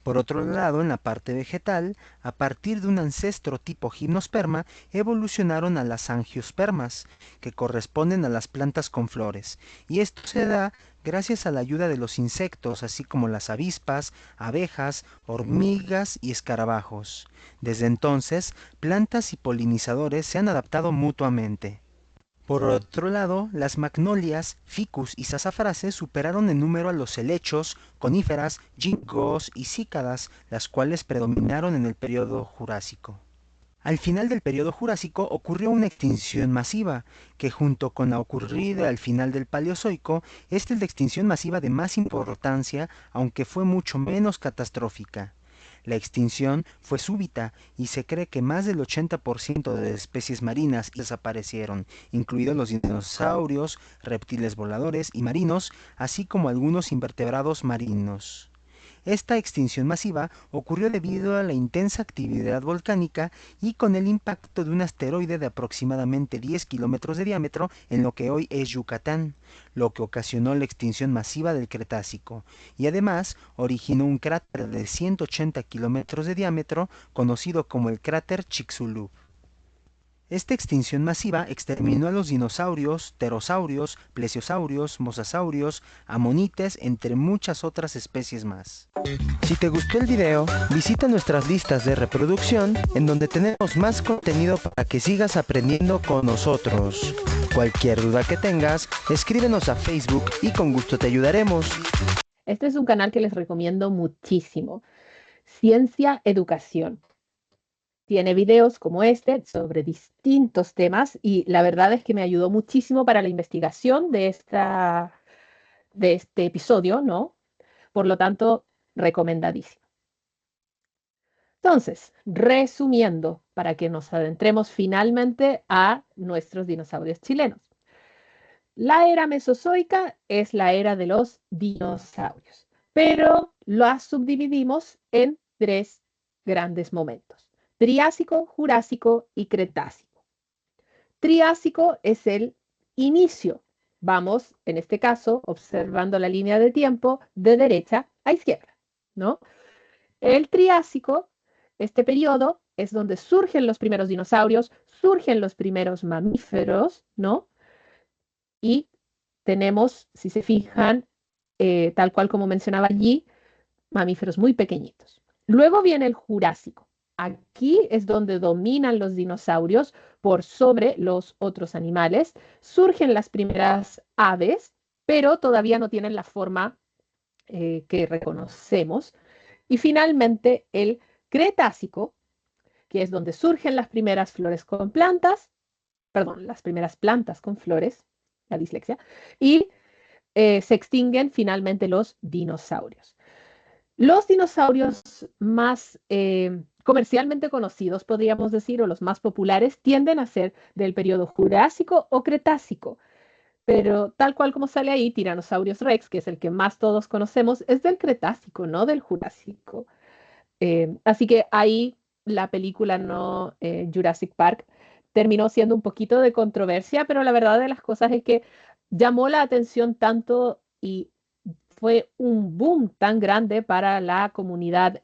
Por otro lado, en la parte vegetal, a partir de un ancestro tipo gimnosperma, evolucionaron a las angiospermas, que corresponden a las plantas con flores, y esto se da gracias a la ayuda de los insectos, así como las avispas, abejas, hormigas y escarabajos. Desde entonces, plantas y polinizadores se han adaptado mutuamente. Por otro lado, las magnolias, ficus y sassafrases superaron en número a los helechos, coníferas, gingos y cícadas, las cuales predominaron en el periodo Jurásico. Al final del periodo Jurásico ocurrió una extinción masiva, que junto con la ocurrida al final del Paleozoico, es la extinción masiva de más importancia, aunque fue mucho menos catastrófica. La extinción fue súbita y se cree que más del 80% de especies marinas desaparecieron, incluidos los dinosaurios, reptiles voladores y marinos, así como algunos invertebrados marinos. Esta extinción masiva ocurrió debido a la intensa actividad volcánica y con el impacto de un asteroide de aproximadamente 10 kilómetros de diámetro en lo que hoy es Yucatán, lo que ocasionó la extinción masiva del Cretácico, y además originó un cráter de 180 kilómetros de diámetro conocido como el cráter Chicxulub. Esta extinción masiva exterminó a los dinosaurios, pterosaurios, plesiosaurios, mosasaurios, amonites, entre muchas otras especies más. Si te gustó el video, visita nuestras listas de reproducción en donde tenemos más contenido para que sigas aprendiendo con nosotros. Cualquier duda que tengas, escríbenos a Facebook y con gusto te ayudaremos. Este es un canal que les recomiendo muchísimo. Ciencia Educación. Tiene videos como este sobre distintos temas y la verdad es que me ayudó muchísimo para la investigación de este episodio, ¿no? Por lo tanto, recomendadísimo. Entonces, resumiendo, para que nos adentremos finalmente a nuestros dinosaurios chilenos. La era mesozoica es la era de los dinosaurios, pero la subdividimos en tres grandes momentos: Triásico, Jurásico y Cretácico. Triásico es el inicio Vamos, en este caso, observando la línea de tiempo de derecha a izquierda, ¿no? El Triásico, este periodo, es donde surgen los primeros dinosaurios, surgen los primeros mamíferos, ¿no? Y tenemos, si se fijan, tal cual como mencionaba allí, mamíferos muy pequeñitos. Luego viene el Jurásico. Aquí es donde dominan los dinosaurios por sobre los otros animales. Surgen las primeras aves, pero todavía no tienen la forma que reconocemos. Y finalmente el Cretácico, que es donde surgen las primeras flores con plantas, perdón, las primeras plantas con flores, la dislexia, y se extinguen finalmente los dinosaurios. Los dinosaurios más comercialmente conocidos, podríamos decir, o los más populares, tienden a ser del periodo Jurásico o Cretácico. Pero tal cual como sale ahí, Tyrannosaurus Rex, que es el que más todos conocemos, es del Cretácico, no del Jurásico. Así que ahí la película no Jurassic Park terminó siendo un poquito de controversia, pero la verdad de las cosas es que llamó la atención tanto y fue un boom tan grande para la comunidad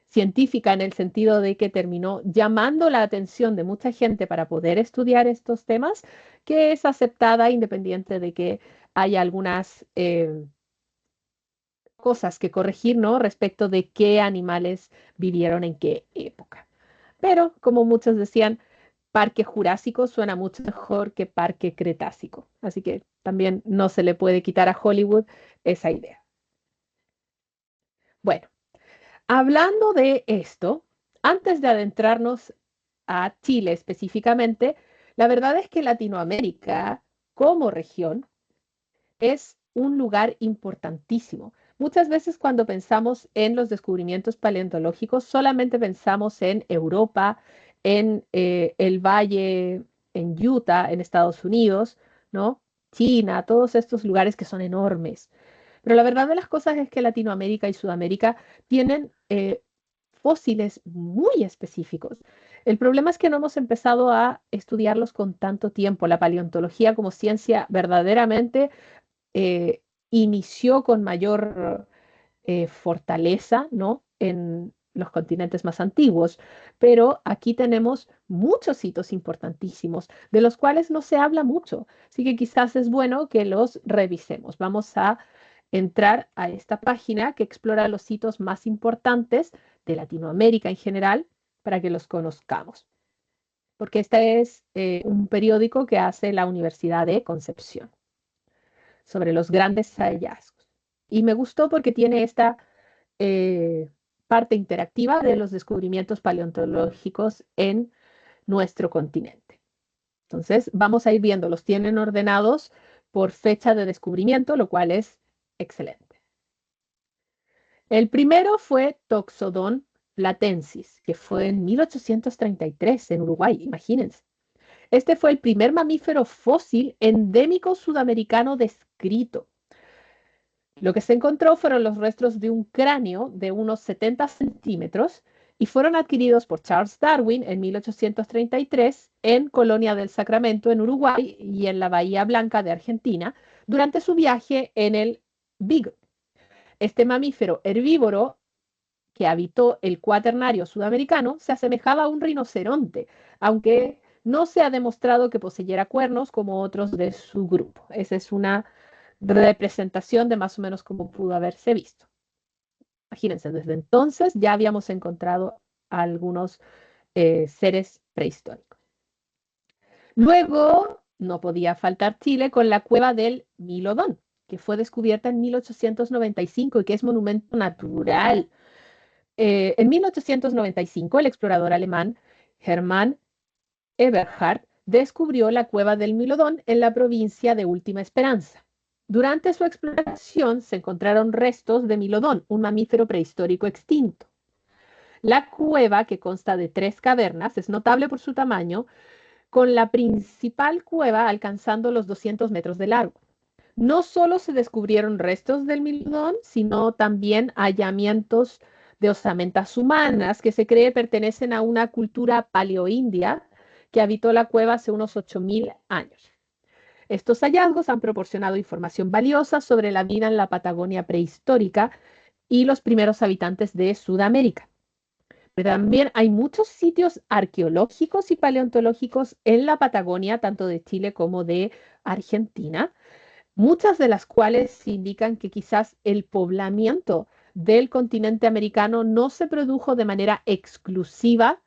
científica en el sentido de que terminó llamando la atención de mucha gente para poder estudiar estos temas, que es aceptada independiente de que haya algunas cosas que corregir, ¿no? Respecto de qué animales vivieron en qué época. Pero, como muchos decían, Parque Jurásico suena mucho mejor que Parque Cretácico. Así que también no se le puede quitar a Hollywood esa idea. Bueno, hablando de esto, antes de adentrarnos a Chile específicamente, la verdad es que Latinoamérica como región es un lugar importantísimo. Muchas veces cuando pensamos en los descubrimientos paleontológicos, solamente pensamos en Europa, en el valle, en Utah, en Estados Unidos, ¿no? China, todos estos lugares que son enormes. Pero la verdad de las cosas es que Latinoamérica y Sudamérica tienen fósiles muy específicos. El problema es que no hemos empezado a estudiarlos con tanto tiempo. La paleontología como ciencia verdaderamente eh, inició con mayor fortaleza, ¿no? En los continentes más antiguos, pero aquí tenemos muchos hitos importantísimos de los cuales no se habla mucho, así que quizás es bueno que los revisemos. Vamos a entrar a esta página que explora los hitos más importantes de Latinoamérica en general para que los conozcamos, porque este es un periódico que hace la Universidad de Concepción sobre los grandes hallazgos. Y me gustó porque tiene esta eh, parte interactiva de los descubrimientos paleontológicos en nuestro continente. Entonces, vamos a ir viendo, los tienen ordenados por fecha de descubrimiento, lo cual es excelente. El primero fue Toxodon platensis, que fue en 1833 en Uruguay, imagínense. Este fue el primer mamífero fósil endémico sudamericano descrito. Lo que se encontró fueron los restos de un cráneo de unos 70 centímetros y fueron adquiridos por Charles Darwin en 1833 en Colonia del Sacramento, en Uruguay, y en la Bahía Blanca de Argentina, durante su viaje en el Beagle. Este mamífero herbívoro que habitó el cuaternario sudamericano se asemejaba a un rinoceronte, aunque no se ha demostrado que poseyera cuernos como otros de su grupo. Esa es una representación de más o menos cómo pudo haberse visto. Imagínense, desde entonces ya habíamos encontrado algunos seres prehistóricos. Luego, no podía faltar Chile con la cueva del Milodón, que fue descubierta en 1895 y que es monumento natural. En 1895, el explorador alemán Hermann Eberhard descubrió la cueva del Milodón en la provincia de Última Esperanza. Durante su exploración se encontraron restos de Milodón, un mamífero prehistórico extinto. La cueva, que consta de 3 cavernas, es notable por su tamaño, con la principal cueva alcanzando los 200 metros de largo. No solo se descubrieron restos del Milodón, sino también hallamientos de osamentas humanas que se cree pertenecen a una cultura paleoindia que habitó la cueva hace unos 8.000 años. Estos hallazgos han proporcionado información valiosa sobre la vida en la Patagonia prehistórica y los primeros habitantes de Sudamérica. Pero también hay muchos sitios arqueológicos y paleontológicos en la Patagonia, tanto de Chile como de Argentina, muchas de las cuales indican que quizás el poblamiento del continente americano no se produjo de manera exclusiva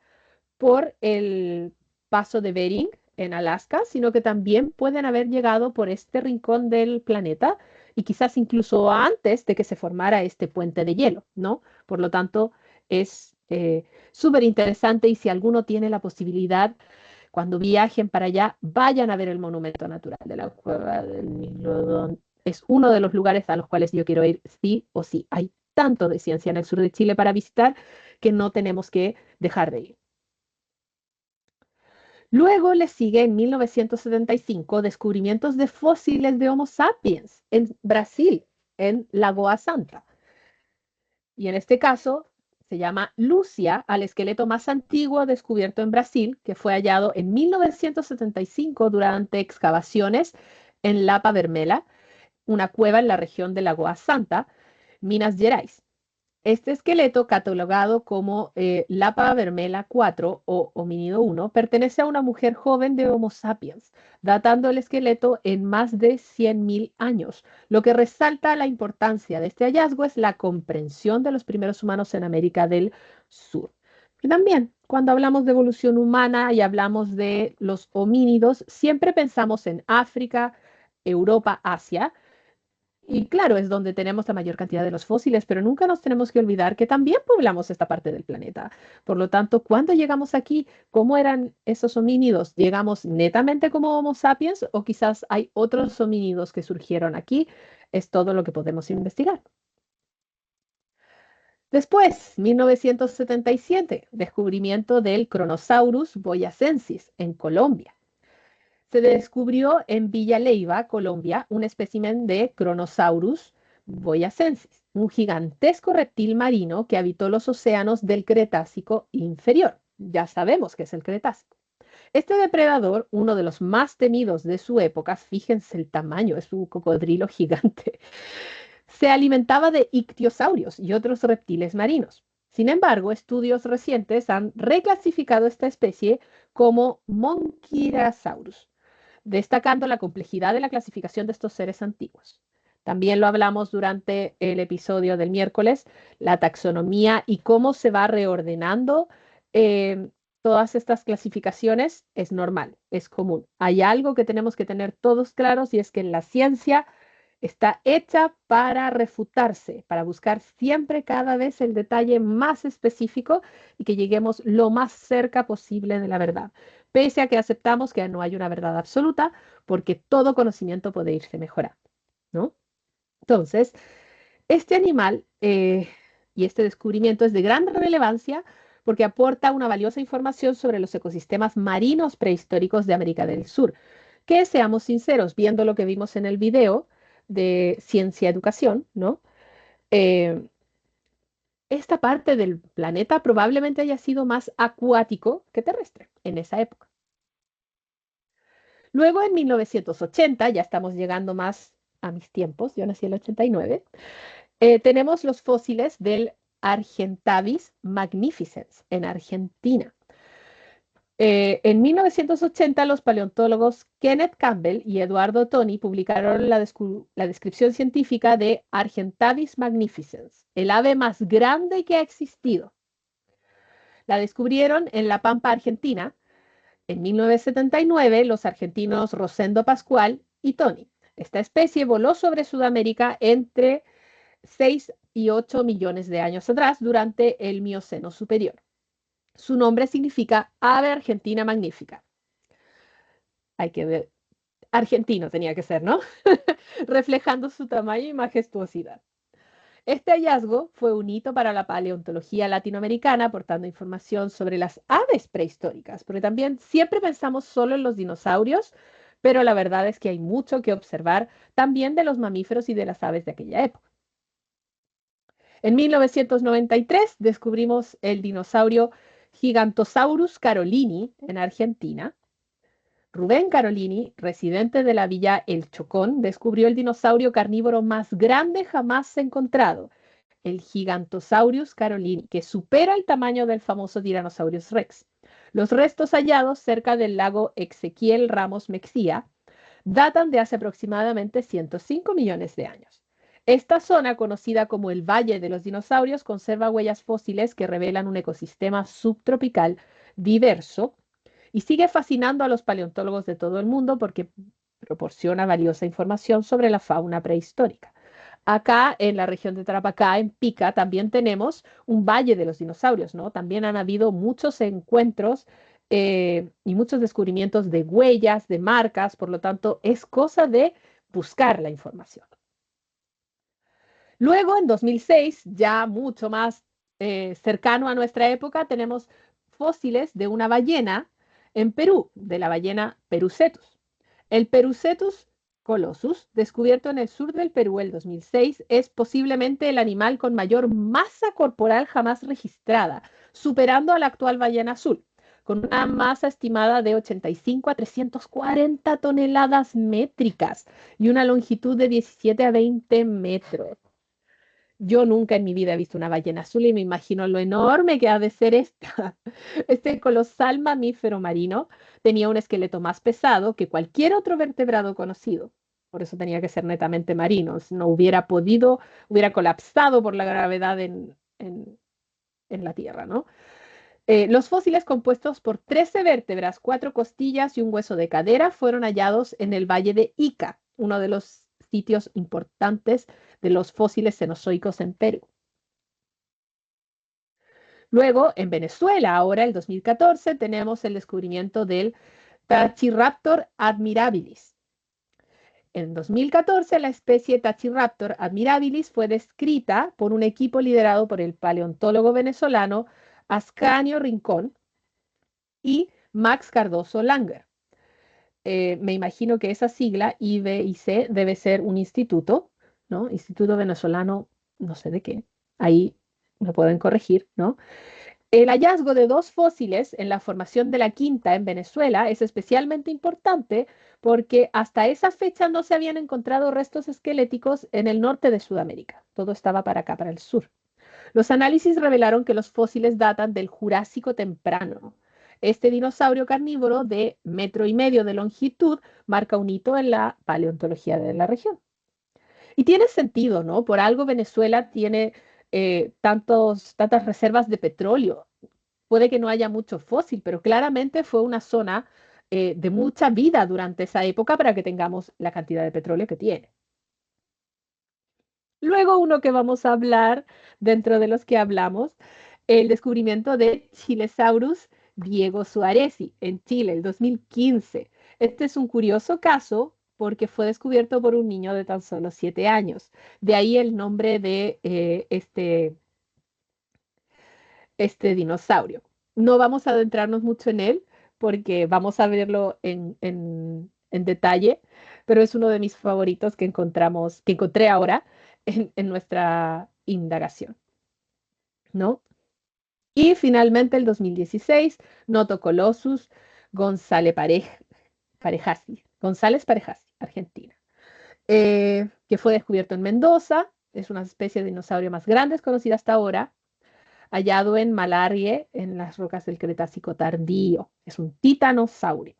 por el paso de Bering en Alaska, sino que también pueden haber llegado por este rincón del planeta y quizás incluso antes de que se formara este puente de hielo, ¿no? Por lo tanto, es súper interesante y si alguno tiene la posibilidad, cuando viajen para allá, vayan a ver el monumento natural de la Cueva del Milodón. Es uno de los lugares a los cuales yo quiero ir sí o sí. Hay tanto de ciencia en el sur de Chile para visitar que no tenemos que dejar de ir. Luego le sigue en 1975 descubrimientos de fósiles de Homo sapiens en Brasil, en Lagoa Santa. Y en este caso se llama Lucia al esqueleto más antiguo descubierto en Brasil, que fue hallado en 1975 durante excavaciones en Lapa Vermela, una cueva en la región de Lagoa Santa, Minas Gerais. Este esqueleto, catalogado como Lapa Vermela 4 o homínido 1, pertenece a una mujer joven de Homo sapiens, datando el esqueleto en más de 100.000 años. Lo que resalta la importancia de este hallazgo es la comprensión de los primeros humanos en América del Sur. Y también, cuando hablamos de evolución humana y hablamos de los homínidos, siempre pensamos en África, Europa, Asia, y claro, es donde tenemos la mayor cantidad de los fósiles, pero nunca nos tenemos que olvidar que también poblamos esta parte del planeta. Por lo tanto, cuando llegamos aquí, ¿cómo eran esos homínidos? ¿Llegamos netamente como Homo sapiens o quizás hay otros homínidos que surgieron aquí? Es todo lo que podemos investigar. Después, 1977, descubrimiento del Kronosaurus boyacensis en Colombia. Se descubrió en Villa Leyva, Colombia, un espécimen de Kronosaurus boyacensis, un gigantesco reptil marino que habitó los océanos del Cretácico inferior. Ya sabemos que es el Cretácico. Este depredador, uno de los más temidos de su época, fíjense el tamaño, es un cocodrilo gigante, se alimentaba de ictiosaurios y otros reptiles marinos. Sin embargo, estudios recientes han reclasificado esta especie como Monquirasaurus, destacando la complejidad de la clasificación de estos seres antiguos. También lo hablamos durante el episodio del miércoles, la taxonomía y cómo se va reordenando todas estas clasificaciones es normal, es común. Hay algo que tenemos que tener todos claros y es que la ciencia está hecha para refutarse, para buscar siempre cada vez el detalle más específico y que lleguemos lo más cerca posible de la verdad, pese a que aceptamos que no hay una verdad absoluta, porque todo conocimiento puede irse mejorando, ¿no? Entonces, este animal y este descubrimiento es de gran relevancia porque aporta una valiosa información sobre los ecosistemas marinos prehistóricos de América del Sur, que seamos sinceros, viendo lo que vimos en el video de ciencia educación, ¿no? Eh, esta parte del planeta probablemente haya sido más acuático que terrestre en esa época. Luego, en 1980, ya estamos llegando más a mis tiempos, yo nací en el 89, tenemos los fósiles del Argentavis magnificens en Argentina. En 1980, los paleontólogos Kenneth Campbell y Eduardo Toni publicaron la descripción científica de Argentavis magnificens, el ave más grande que ha existido. La descubrieron en La Pampa, Argentina. En 1979, los argentinos Rosendo Pascual y Toni. Esta especie voló sobre Sudamérica entre 6 y 8 millones de años atrás durante el Mioceno superior. Su nombre significa ave argentina magnífica. Hay que ver, argentino tenía que ser, ¿no? Reflejando su tamaño y majestuosidad. Este hallazgo fue un hito para la paleontología latinoamericana, aportando información sobre las aves prehistóricas, porque también siempre pensamos solo en los dinosaurios, pero la verdad es que hay mucho que observar también de los mamíferos y de las aves de aquella época. En 1993 descubrimos el dinosaurio Gigantosaurus carolini en Argentina. Rubén Carolini, residente de la villa El Chocón, descubrió el dinosaurio carnívoro más grande jamás encontrado, el Gigantosaurus carolini, que supera el tamaño del famoso Tyrannosaurus rex. Los restos hallados cerca del lago Ezequiel Ramos Mexía datan de hace aproximadamente 105 millones de años. Esta zona, conocida como el Valle de los Dinosaurios, conserva huellas fósiles que revelan un ecosistema subtropical diverso y sigue fascinando a los paleontólogos de todo el mundo porque proporciona valiosa información sobre la fauna prehistórica. Acá en la región de Tarapacá, en Pica, también tenemos un valle de los dinosaurios, ¿no? También han habido muchos encuentros y muchos descubrimientos de huellas, de marcas, por lo tanto, es cosa de buscar la información. Luego, en 2006, ya mucho más cercano a nuestra época, tenemos fósiles de una ballena en Perú, de la ballena Perucetus. El Perucetus colossus, descubierto en el sur del Perú el 2006, es posiblemente el animal con mayor masa corporal jamás registrada, superando a la actual ballena azul, con una masa estimada de 85 a 340 toneladas métricas y una longitud de 17 a 20 metros. Yo nunca en mi vida he visto una ballena azul y me imagino lo enorme que ha de ser esta. Este colosal mamífero marino tenía un esqueleto más pesado que cualquier otro vertebrado conocido. Por eso tenía que ser netamente marino. Si no hubiera podido, hubiera colapsado por la gravedad en la Tierra, ¿no? Los fósiles compuestos por 13 vértebras, 4 costillas y un hueso de cadera fueron hallados en el Valle de Ica, uno de los sitios importantes de los fósiles cenozoicos en Perú. Luego, en Venezuela, ahora el 2014, tenemos el descubrimiento del Tachiraptor admirabilis. En 2014, la especie Tachiraptor admirabilis fue descrita por un equipo liderado por el paleontólogo venezolano Ascanio Rincón y Max Cardoso Langer. Me imagino que esa sigla, IVIC, debe ser un instituto, ¿no? Instituto Venezolano, no sé de qué. Ahí me pueden corregir, ¿no? El hallazgo de 2 fósiles en la formación de la Quinta en Venezuela es especialmente importante porque hasta esa fecha no se habían encontrado restos esqueléticos en el norte de Sudamérica. Todo estaba para acá, para el sur. Los análisis revelaron que los fósiles datan del Jurásico temprano. Este dinosaurio carnívoro de 1,5 metros de longitud marca un hito en la paleontología de la región. Y tiene sentido, ¿no? Por algo Venezuela tiene tantas reservas de petróleo. Puede que no haya mucho fósil, pero claramente fue una zona de mucha vida durante esa época para que tengamos la cantidad de petróleo que tiene. Luego uno que vamos a hablar, dentro de los que hablamos, el descubrimiento de Chilesaurus Diego Suárez en Chile, el 2015. Este es un curioso caso porque fue descubierto por un niño de tan solo 7 años. De ahí el nombre de este dinosaurio. No vamos a adentrarnos mucho en él porque vamos a verlo en detalle, pero es uno de mis favoritos que encontré ahora en nuestra indagación, ¿no? Y finalmente el 2016, Notocolossus González Parejasi, Argentina, que fue descubierto en Mendoza. Es una especie de dinosaurio más grande conocida hasta ahora, hallado en Malargüe, en las rocas del Cretácico tardío. Es un titanosaurio.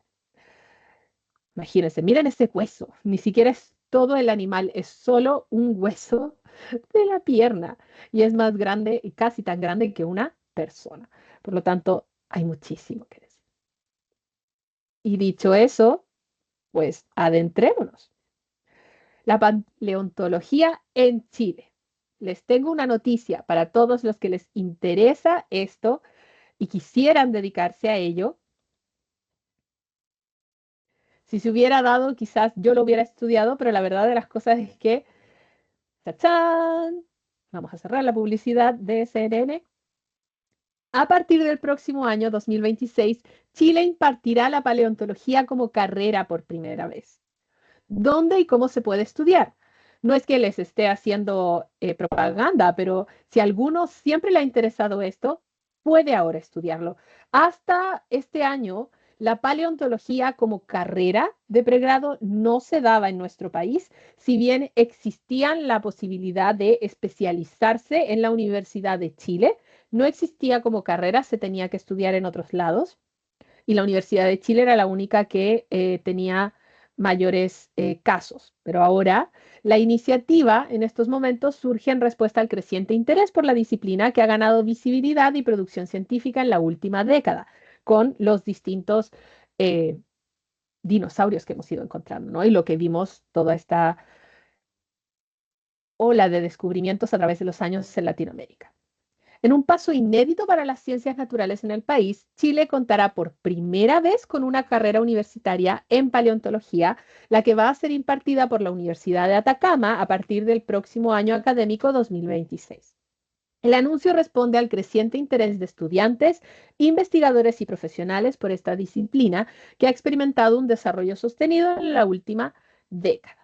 Imagínense, miren ese hueso. Ni siquiera es todo el animal, es solo un hueso de la pierna. Y es más grande, y casi tan grande que una persona. Por lo tanto, hay muchísimo que decir. Y dicho eso, pues adentrémonos. La paleontología en Chile. Les tengo una noticia para todos los que les interesa esto y quisieran dedicarse a ello. Si se hubiera dado, quizás yo lo hubiera estudiado, pero la verdad de las cosas es que, ¡tachán! Vamos a cerrar la publicidad de CNN. A partir del próximo año 2026, Chile impartirá la paleontología como carrera por primera vez. ¿Dónde y cómo se puede estudiar? No es que les esté haciendo propaganda, pero si a alguno siempre le ha interesado esto, puede ahora estudiarlo. Hasta este año, la paleontología como carrera de pregrado no se daba en nuestro país, si bien existían la posibilidad de especializarse en la Universidad de Chile, no existía como carrera, se tenía que estudiar en otros lados y la Universidad de Chile era la única que tenía mayores casos. Pero ahora la iniciativa en estos momentos surge en respuesta al creciente interés por la disciplina que ha ganado visibilidad y producción científica en la última década, con los distintos eh, dinosaurios que hemos ido encontrando, ¿no? Y lo que vimos, toda esta ola de descubrimientos a través de los años en Latinoamérica. En un paso inédito para las ciencias naturales en el país, Chile contará por primera vez con una carrera universitaria en paleontología, la que va a ser impartida por la Universidad de Atacama a partir del próximo año académico 2026. El anuncio responde al creciente interés de estudiantes, investigadores y profesionales por esta disciplina que ha experimentado un desarrollo sostenido en la última década.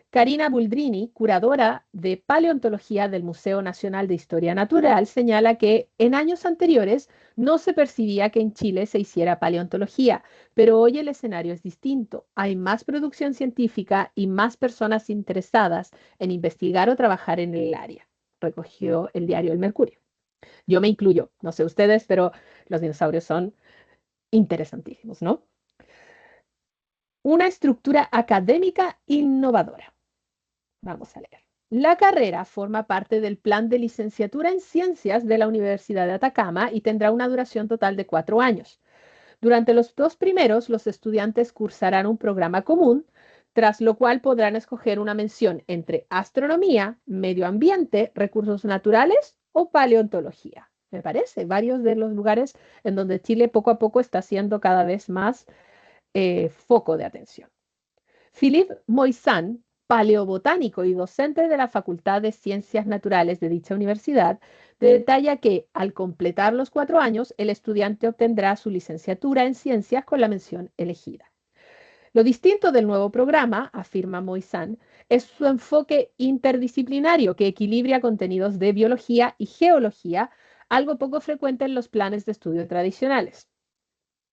Karina Buldrini, curadora de paleontología del Museo Nacional de Historia Natural, señala que en años anteriores no se percibía que en Chile se hiciera paleontología, pero hoy el escenario es distinto. Hay más producción científica y más personas interesadas en investigar o trabajar en el área, recogió el diario El Mercurio. Yo me incluyo, no sé ustedes, pero los dinosaurios son interesantísimos, ¿no? Una estructura académica innovadora. Vamos a leer. La carrera forma parte del plan de licenciatura en ciencias de la Universidad de Atacama y tendrá una duración total de 4 años. Durante los 2 primeros, los estudiantes cursarán un programa común, tras lo cual podrán escoger una mención entre astronomía, medio ambiente, recursos naturales o paleontología. Me parece, varios de los lugares en donde Chile poco a poco está siendo cada vez más foco de atención. Philippe Moissan, paleobotánico y docente de la Facultad de Ciencias Naturales de dicha universidad, detalla que al completar los 4 años, el estudiante obtendrá su licenciatura en ciencias con la mención elegida. Lo distinto del nuevo programa, afirma Moissan, es su enfoque interdisciplinario que equilibra contenidos de biología y geología, algo poco frecuente en los planes de estudio tradicionales.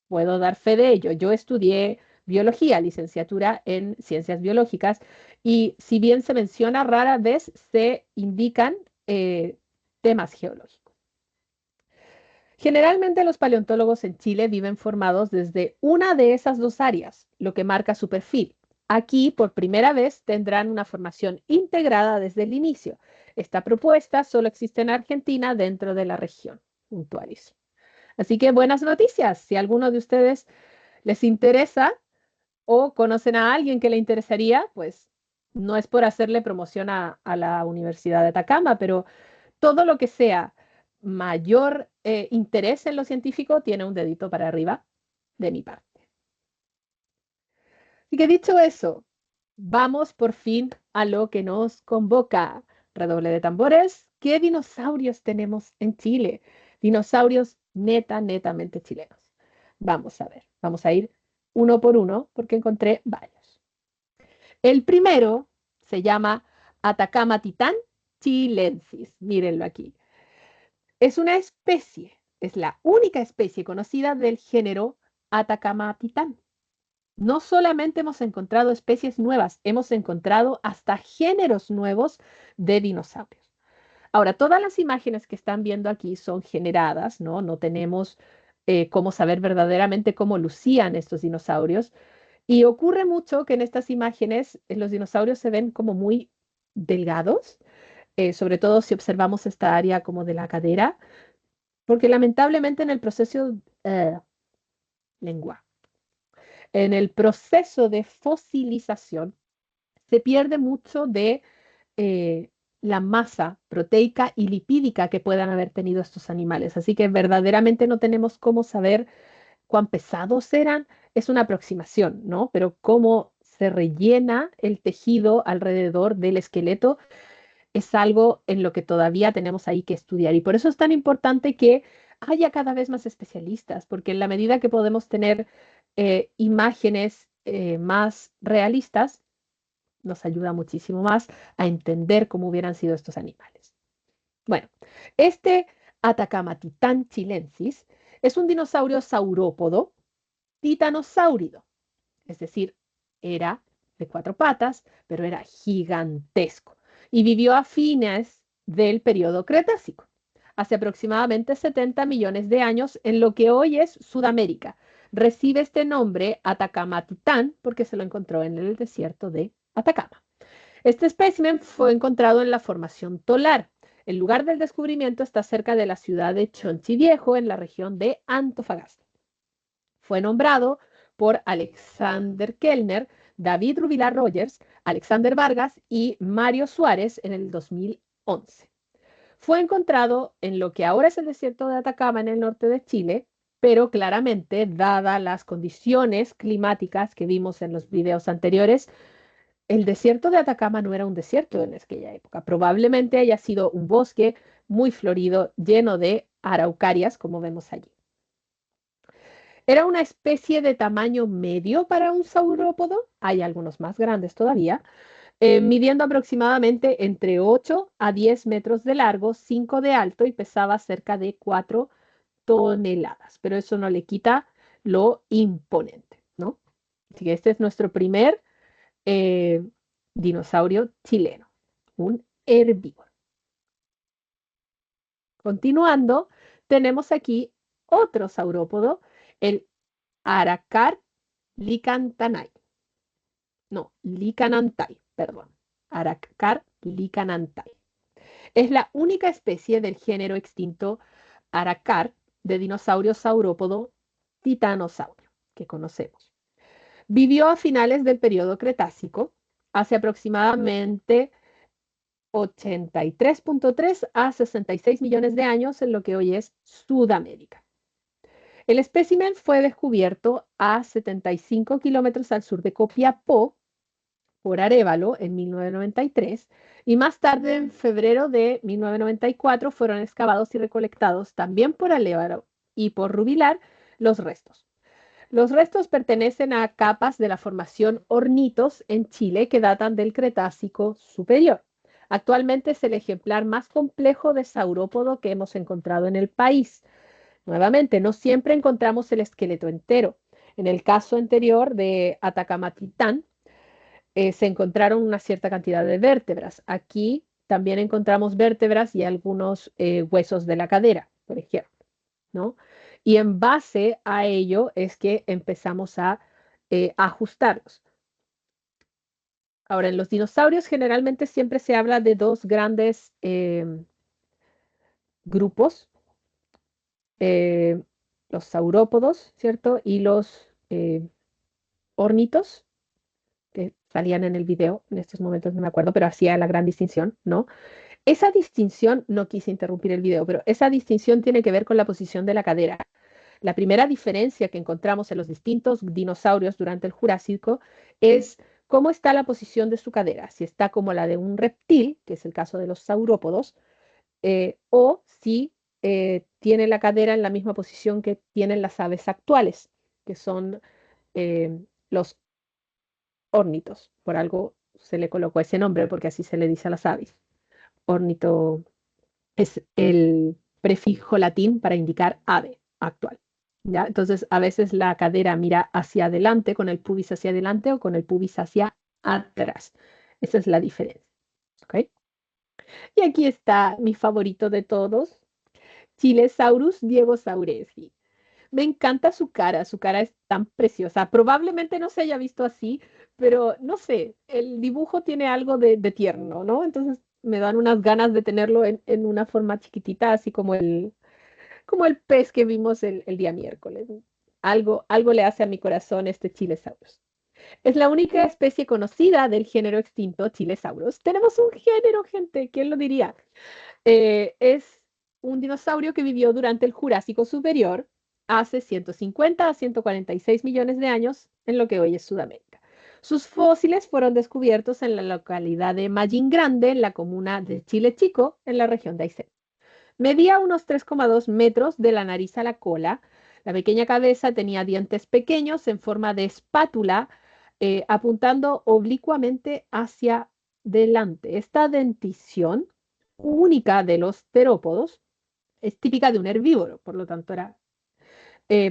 Puedo dar fe de ello. Yo estudié biología, licenciatura en ciencias biológicas, y si bien se menciona, rara vez se indican temas geológicos. Generalmente los paleontólogos en Chile viven formados desde una de esas 2 áreas, lo que marca su perfil. Aquí, por primera vez, tendrán una formación integrada desde el inicio. Esta propuesta solo existe en Argentina dentro de la región, puntualizo. Así que buenas noticias. Si a alguno de ustedes les interesa o conocen a alguien que le interesaría, pues no es por hacerle promoción a la Universidad de Atacama, pero todo lo que sea mayor interés en lo científico tiene un dedito para arriba de mi parte. Así que dicho eso, vamos por fin a lo que nos convoca. Redoble de tambores. ¿Qué dinosaurios tenemos en Chile? Dinosaurios netamente chilenos. Vamos a ver, vamos a ir uno por uno porque encontré varios. El primero se llama Atacama titán chilensis. Mírenlo aquí. Es una especie, es la única especie conocida del género Atacama titán. No solamente hemos encontrado especies nuevas, hemos encontrado hasta géneros nuevos de dinosaurios. Ahora, todas las imágenes que están viendo aquí son generadas, ¿no? No tenemos cómo saber verdaderamente cómo lucían estos dinosaurios. Y ocurre mucho que en estas imágenes los dinosaurios se ven como muy delgados, sobre todo si observamos esta área como de la cadera, porque lamentablemente en el proceso, lengua, en el proceso de fosilización se pierde mucho de eh, la masa proteica y lipídica que puedan haber tenido estos animales. Así que verdaderamente no tenemos cómo saber cuán pesados eran. Es una aproximación, ¿no? Pero cómo se rellena el tejido alrededor del esqueleto es algo en lo que todavía tenemos ahí que estudiar. Y por eso es tan importante que haya cada vez más especialistas, porque en la medida que podemos tener imágenes más realistas, nos ayuda muchísimo más a entender cómo hubieran sido estos animales. Bueno, este Atacama titán chilensis es un dinosaurio saurópodo titanosáurido, es decir, era de 4 patas, pero era gigantesco y vivió a fines del periodo Cretácico, hace aproximadamente 70 millones de años en lo que hoy es Sudamérica. Recibe este nombre Atacama Titán porque se lo encontró en el desierto de Atacama. Este espécimen fue encontrado en la formación Tolar. El lugar del descubrimiento está cerca de la ciudad de Chonchiviejo, en la región de Antofagasta. Fue nombrado por Alexander Kellner, David Rubilar Rogers, Alexander Vargas y Mario Suárez en el 2011. Fue encontrado en lo que ahora es el desierto de Atacama en el norte de Chile, pero claramente, dadas las condiciones climáticas que vimos en los videos anteriores, el desierto de Atacama no era un desierto en aquella época. Probablemente haya sido un bosque muy florido, lleno de araucarias, como vemos allí. Era una especie de tamaño medio para un saurópodo, hay algunos más grandes todavía, midiendo aproximadamente entre 8 a 10 metros de largo, 5 de alto y pesaba cerca de 4 toneladas, pero eso no le quita lo imponente, ¿no? Así que este es nuestro primer eh, dinosaurio chileno, un herbívoro. Continuando, tenemos aquí otro saurópodo, el Aracar licantanay. No, licanantay, perdón. Aracar licanantay. Es la única especie del género extinto Aracar de dinosaurio saurópodo titanosaurio que conocemos. Vivió a finales del periodo Cretácico, hace aproximadamente 83.3 a 66 millones de años en lo que hoy es Sudamérica. El espécimen fue descubierto a 75 kilómetros al sur de Copiapó por Arévalo en 1993 y más tarde, en febrero de 1994, fueron excavados y recolectados también por Arévalo y por Rubilar los restos. Los restos pertenecen a capas de la formación Hornitos en Chile que datan del Cretácico superior. Actualmente es el ejemplar más complejo de saurópodo que hemos encontrado en el país. Nuevamente, no siempre encontramos el esqueleto entero. En el caso anterior de Atacama Titán, se encontraron una cierta cantidad de vértebras. Aquí también encontramos vértebras y algunos huesos de la cadera, por ejemplo, ¿no? Y en base a ello es que empezamos a ajustarlos. Ahora, en los dinosaurios generalmente siempre se habla de dos grandes grupos, eh, los saurópodos, ¿cierto? Y los ornitos, que salían en el video, en estos momentos no me acuerdo, pero hacía la gran distinción, ¿no? Esa distinción, no quise interrumpir el video, pero esa distinción tiene que ver con la posición de la cadera. La primera diferencia que encontramos en los distintos dinosaurios durante el Jurásico es cómo está la posición de su cadera, si está como la de un reptil, que es el caso de los saurópodos, o si tiene la cadera en la misma posición que tienen las aves actuales, que son los órnitos. Por algo se le colocó ese nombre, porque así se le dice a las aves. Órnito es el prefijo latín para indicar ave actual. ¿Ya? Entonces, a veces la cadera mira hacia adelante, con el pubis hacia adelante o con el pubis hacia atrás. Esa es la diferencia. ¿Okay? Y aquí está mi favorito de todos, Chilesaurus diegosauresi. Me encanta su cara es tan preciosa. Probablemente no se haya visto así, pero no sé, el dibujo tiene algo de tierno, ¿no? Entonces me dan unas ganas de tenerlo en una forma chiquitita, así como el pez que vimos el día miércoles. Algo le hace a mi corazón este Chilesaurus. Es la única especie conocida del género extinto Chilesaurus. Tenemos un género, gente, ¿quién lo diría? Es un dinosaurio que vivió durante el Jurásico Superior, hace 150 a 146 millones de años, en lo que hoy es Sudamérica. Sus fósiles fueron descubiertos en la localidad de Mallín Grande, en la comuna de Chile Chico, en la región de Aysén. Medía unos 3,2 metros de la nariz a la cola. La pequeña cabeza tenía dientes pequeños en forma de espátula, apuntando oblicuamente hacia delante. Esta dentición única de los terópodos es típica de un herbívoro, por lo tanto era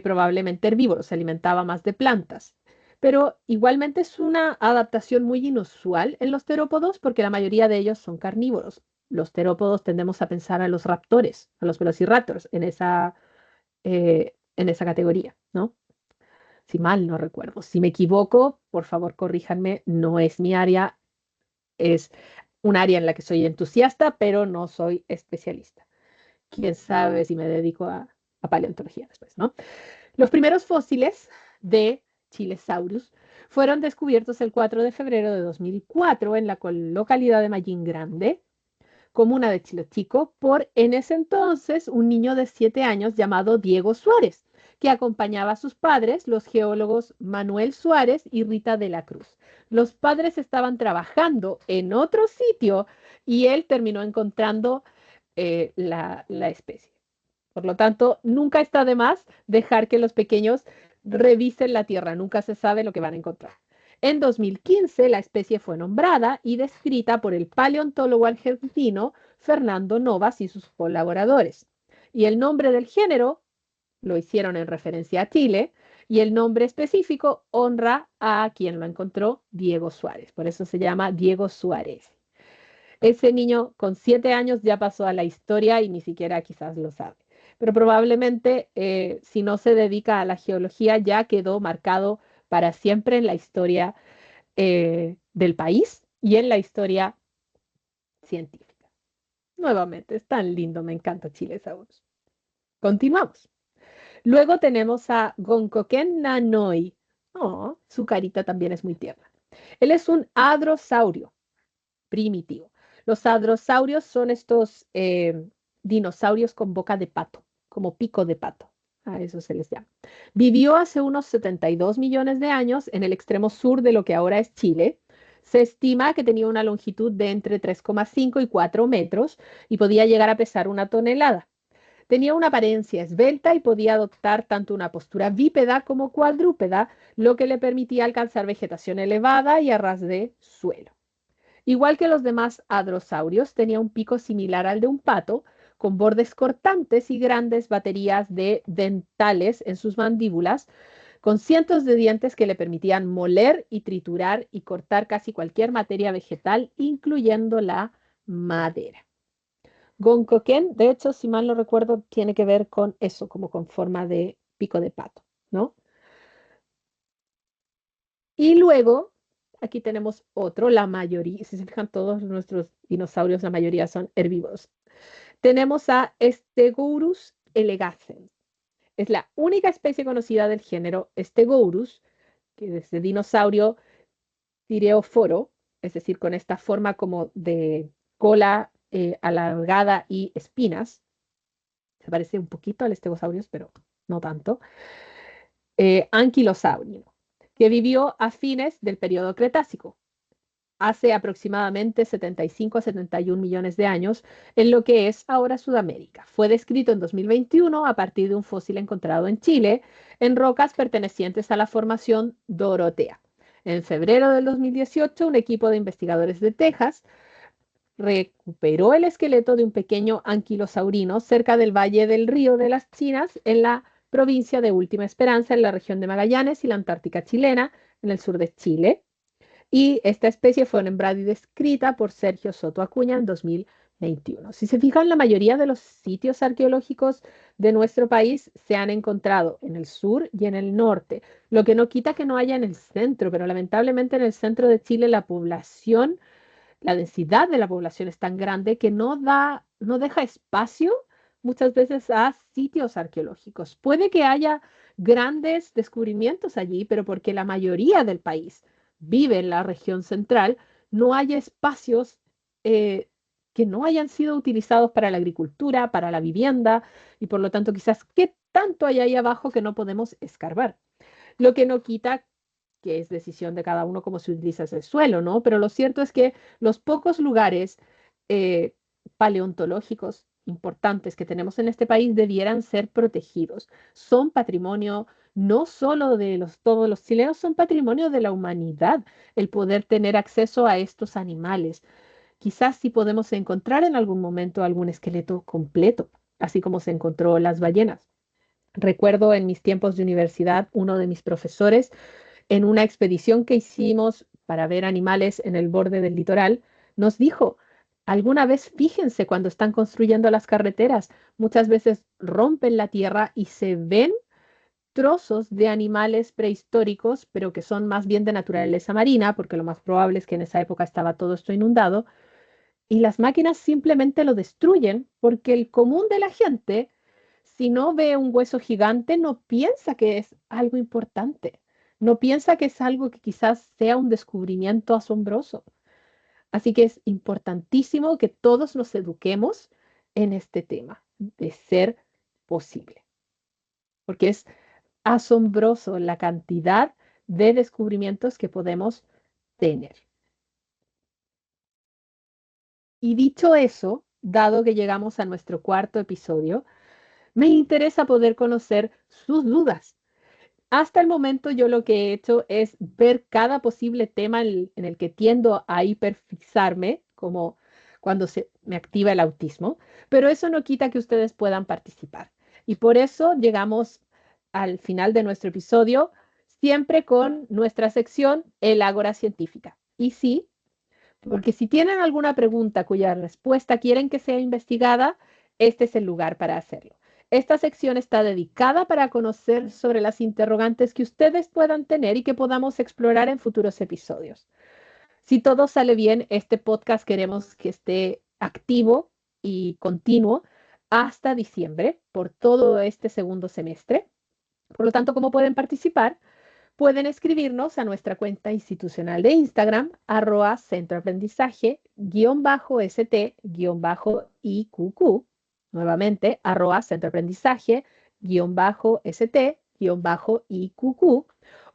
probablemente herbívoro, se alimentaba más de plantas. Pero igualmente es una adaptación muy inusual en los terópodos porque la mayoría de ellos son carnívoros. Los terópodos tendemos a pensar a los raptores, a los velociraptors en esa categoría, ¿no? Si mal no recuerdo. Si me equivoco, por favor, corríjanme, no es mi área, es un área en la que soy entusiasta, pero no soy especialista. Quién sabe si me dedico a paleontología después, ¿no? Los primeros fósiles de Chilesaurus fueron descubiertos el 4 de febrero de 2004 en la localidad de Mallín Grande, comuna de Chile Chico, por en ese entonces un niño de 7 años llamado Diego Suárez, que acompañaba a sus padres, los geólogos Manuel Suárez y Rita de la Cruz. Los padres estaban trabajando en otro sitio y él terminó encontrando la especie. Por lo tanto, nunca está de más dejar que los pequeños revisen la tierra, nunca se sabe lo que van a encontrar. En 2015, la especie fue nombrada y descrita por el paleontólogo argentino Fernando Novas y sus colaboradores. Y el nombre del género lo hicieron en referencia a Chile y el nombre específico honra a quien lo encontró, Diego Suárez. Por eso se llama Diego Suárez. Ese niño con 7 años ya pasó a la historia y ni siquiera quizás lo sabe. Pero probablemente si no se dedica a la geología ya quedó marcado para siempre en la historia del país y en la historia científica. Nuevamente, es tan lindo, me encanta Chilesaurus. Continuamos. Luego tenemos a Goncoquén nanoi. Oh, su carita también es muy tierna. Él es un hadrosaurio primitivo. Los hadrosaurios son estos dinosaurios con boca de pato, como pico de pato. A eso se les llama. Vivió hace unos 72 millones de años en el extremo sur de lo que ahora es Chile. Se estima que tenía una longitud de entre 3,5 y 4 metros y podía llegar a pesar 1 tonelada. Tenía una apariencia esbelta y podía adoptar tanto una postura bípeda como cuadrúpeda, lo que le permitía alcanzar vegetación elevada y a ras de suelo. Igual que los demás hadrosaurios, tenía un pico similar al de un pato, con bordes cortantes y grandes baterías de dentales en sus mandíbulas, con cientos de dientes que le permitían moler y triturar y cortar casi cualquier materia vegetal, incluyendo la madera. Goncoquén, de hecho, si mal no recuerdo, tiene que ver con eso, como con forma de pico de pato, ¿no? Y luego, aquí tenemos otro, la mayoría, si se fijan todos nuestros dinosaurios, la mayoría son herbívoros. Tenemos a Stegosaurus elegans. Es la única especie conocida del género Stegosaurus, que es de dinosaurio tireóforo, es decir, con esta forma como de cola alargada y espinas. Se parece un poquito al Stegosaurus, pero no tanto. Anquilosaurio, que vivió a fines del periodo Cretácico, hace aproximadamente 75 a 71 millones de años, en lo que es ahora Sudamérica. Fue descrito en 2021 a partir de un fósil encontrado en Chile, en rocas pertenecientes a la formación Dorotea. En febrero del 2018, un equipo de investigadores de Texas recuperó el esqueleto de un pequeño anquilosaurino cerca del Valle del Río de las Chinas, en la provincia de Última Esperanza, en la región de Magallanes y la Antártica chilena, en el sur de Chile. Y esta especie fue nombrada y descrita por Sergio Soto Acuña en 2021. Si se fijan, la mayoría de los sitios arqueológicos de nuestro país se han encontrado en el sur y en el norte, lo que no quita que no haya en el centro, pero lamentablemente en el centro de Chile la población, la densidad de la población es tan grande que no deja espacio muchas veces a sitios arqueológicos. Puede que haya grandes descubrimientos allí, pero porque la mayoría del país vive en la región central, no hay espacios que no hayan sido utilizados para la agricultura, para la vivienda, y por lo tanto quizás qué tanto hay ahí abajo que no podemos escarbar. Lo que no quita que es decisión de cada uno cómo se utiliza ese suelo, ¿no? Pero lo cierto es que los pocos lugares eh, paleontológicos importantes que tenemos en este país debieran ser protegidos. Son patrimonio no solo de todos los chilenos, son patrimonio de la humanidad el poder tener acceso a estos animales. Quizás sí podemos encontrar en algún momento algún esqueleto completo, así como se encontró las ballenas. Recuerdo en mis tiempos de universidad, uno de mis profesores, en una expedición que hicimos para ver animales en el borde del litoral, nos dijo, alguna vez fíjense cuando están construyendo las carreteras, muchas veces rompen la tierra y se ven trozos de animales prehistóricos, pero que son más bien de naturaleza marina, porque lo más probable es que en esa época estaba todo esto inundado, y las máquinas simplemente lo destruyen porque el común de la gente, si no ve un hueso gigante, no piensa que es algo importante, no piensa que es algo que quizás sea un descubrimiento asombroso. Así que es importantísimo que todos nos eduquemos en este tema de ser posible, porque es asombroso la cantidad de descubrimientos que podemos tener. Y dicho eso, dado que llegamos a nuestro cuarto episodio, me interesa poder conocer sus dudas. Hasta el momento yo lo que he hecho es ver cada posible tema en el que tiendo a hiperfixarme, como cuando se me activa el autismo, pero eso no quita que ustedes puedan participar. Y por eso llegamos al final de nuestro episodio, siempre con nuestra sección El Ágora Científica. Y sí, porque si tienen alguna pregunta cuya respuesta quieren que sea investigada, este es el lugar para hacerlo. Esta sección está dedicada para conocer sobre las interrogantes que ustedes puedan tener y que podamos explorar en futuros episodios. Si todo sale bien, este podcast queremos que esté activo y continuo hasta diciembre por todo este segundo semestre. Por lo tanto, ¿cómo pueden participar? Pueden escribirnos a nuestra cuenta institucional de Instagram, centroaprendizaje-st-iqq. Nuevamente, centroaprendizaje-st-iqq.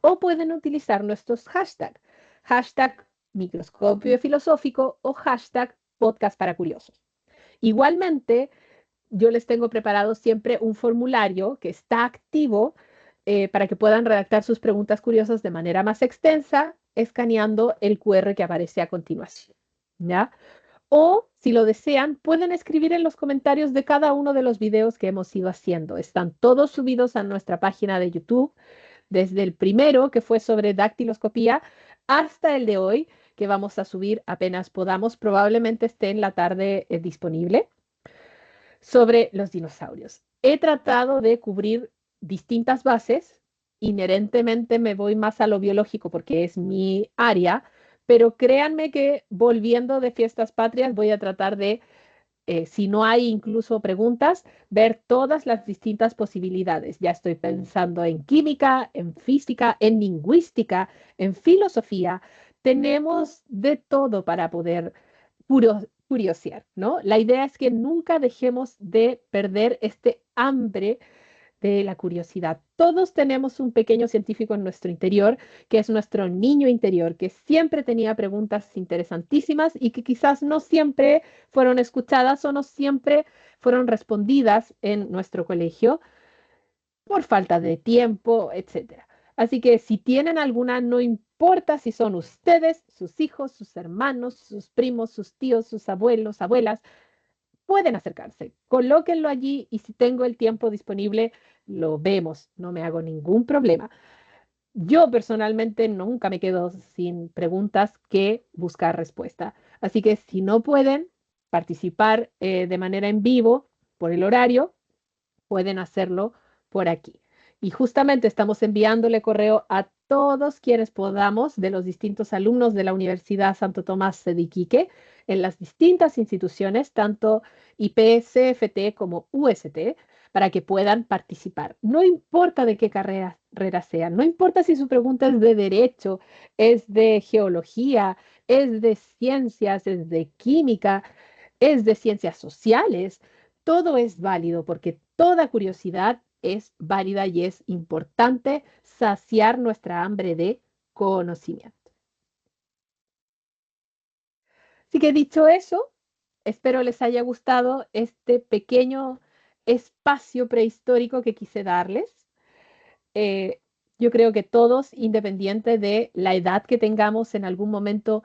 O pueden utilizar nuestros hashtags, hashtag microscopio filosófico o hashtag podcast para curiosos. Igualmente, yo les tengo preparado siempre un formulario que está activo para que puedan redactar sus preguntas curiosas de manera más extensa, escaneando el QR que aparece a continuación. ¿Ya? O, si lo desean, pueden escribir en los comentarios de cada uno de los videos que hemos ido haciendo. Están todos subidos a nuestra página de YouTube, desde el primero, que fue sobre dactiloscopía, hasta el de hoy, que vamos a subir apenas podamos. Probablemente esté en la tarde disponible sobre los dinosaurios. He tratado de cubrir distintas bases. Inherentemente me voy más a lo biológico porque es mi área, pero créanme que volviendo de Fiestas Patrias voy a tratar de, si no hay incluso preguntas, ver todas las distintas posibilidades. Ya estoy pensando en química, en física, en lingüística, en filosofía. Tenemos de todo para poder curiosear, ¿no? La idea es que nunca dejemos de perder este hambre de la curiosidad. Todos tenemos un pequeño científico en nuestro interior, que es nuestro niño interior, que siempre tenía preguntas interesantísimas y que quizás no siempre fueron escuchadas o no siempre fueron respondidas en nuestro colegio por falta de tiempo, etcétera. Así que si tienen alguna, no importa si son ustedes, sus hijos, sus hermanos, sus primos, sus tíos, sus abuelos, abuelas, pueden acercarse, colóquenlo allí y si tengo el tiempo disponible, lo vemos, no me hago ningún problema. Yo personalmente nunca me quedo sin preguntas que buscar respuesta. Así que si no pueden participar de manera en vivo por el horario, pueden hacerlo por aquí. Y justamente estamos enviándole correo a todos quienes podamos de los distintos alumnos de la Universidad Santo Tomás de Iquique en las distintas instituciones, tanto IP, CFT como UST, para que puedan participar. No importa de qué carrera sea, no importa si su pregunta es de derecho, es de geología, es de ciencias, es de química, es de ciencias sociales, todo es válido porque toda curiosidad es válida y es importante saciar nuestra hambre de conocimiento. Así que dicho eso, espero les haya gustado este pequeño espacio prehistórico que quise darles. Eh, yo creo que todos, independiente de la edad que tengamos, en algún momento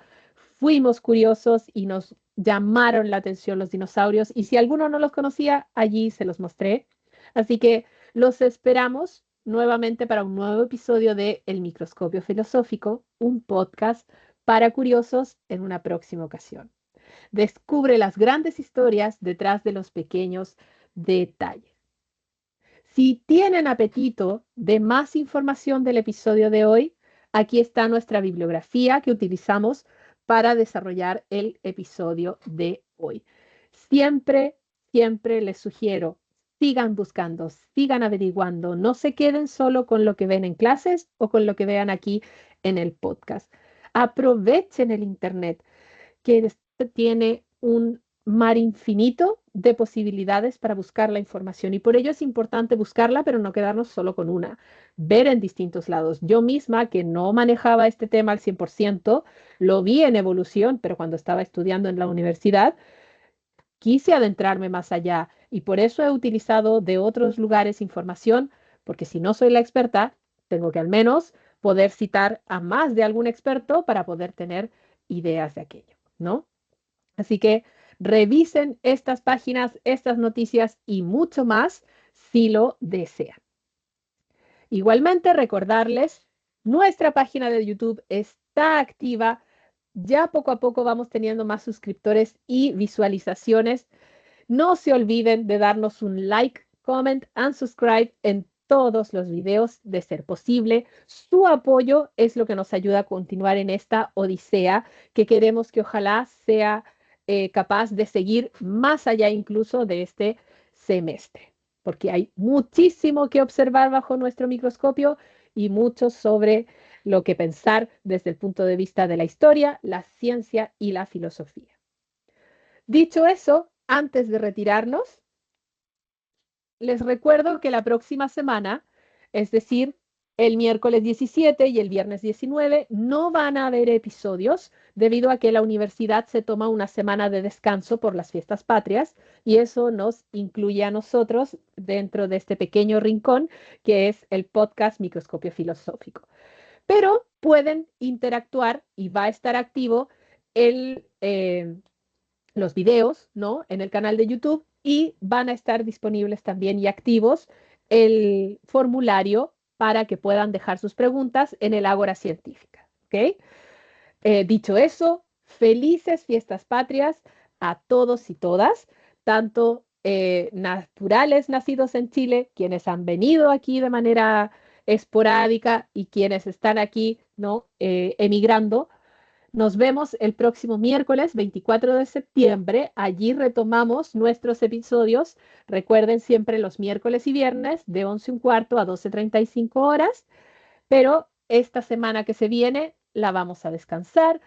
fuimos curiosos y nos llamaron la atención los dinosaurios. Y si alguno no los conocía, allí se los mostré. Así que Los esperamos nuevamente para un nuevo episodio de El Microscopio Filosófico, un podcast para curiosos en una próxima ocasión. Descubre las grandes historias detrás de los pequeños detalles. Si tienen apetito de más información del episodio de hoy, aquí está nuestra bibliografía que utilizamos para desarrollar el episodio de hoy. Siempre, siempre les sugiero, sigan buscando, sigan averiguando, no se queden solo con lo que ven en clases o con lo que vean aquí en el podcast. Aprovechen el Internet, que tiene un mar infinito de posibilidades para buscar la información y por ello es importante buscarla, pero no quedarnos solo con una, ver en distintos lados. Yo misma, que no manejaba este tema al 100%, lo vi en evolución, pero cuando estaba estudiando en la universidad, quise adentrarme más allá y por eso he utilizado de otros lugares información, porque si no soy la experta, tengo que al menos poder citar a más de algún experto para poder tener ideas de aquello, ¿no? Así que revisen estas páginas, estas noticias y mucho más si lo desean. Igualmente, recordarles, nuestra página de YouTube está activa. Ya poco a poco vamos teniendo más suscriptores y visualizaciones. No se olviden de darnos un like, comment and subscribe en todos los videos de ser posible. Su apoyo es lo que nos ayuda a continuar en esta odisea que queremos que ojalá sea capaz de seguir más allá incluso de este semestre, porque hay muchísimo que observar bajo nuestro microscopio y mucho sobre lo que pensar desde el punto de vista de la historia, la ciencia y la filosofía. Dicho eso, antes de retirarnos, les recuerdo que la próxima semana, es decir, el miércoles 17 y el viernes 19, no van a haber episodios debido a que la universidad se toma una semana de descanso por las fiestas patrias y eso nos incluye a nosotros dentro de este pequeño rincón que es el podcast Microscopio Filosófico. Pero pueden interactuar y va a estar activo los videos, ¿no? En el canal de YouTube y van a estar disponibles también y activos el formulario para que puedan dejar sus preguntas en el Ágora Científica, ¿ok? Dicho eso, felices fiestas patrias a todos y todas, tanto naturales nacidos en Chile, quienes han venido aquí de manera esporádica y quienes están aquí, ¿no? Emigrando. Nos vemos el próximo miércoles 24 de septiembre. Allí retomamos nuestros episodios. Recuerden siempre los miércoles y viernes de 11:15 a 12:35 horas. Pero esta semana que se viene la vamos a descansar.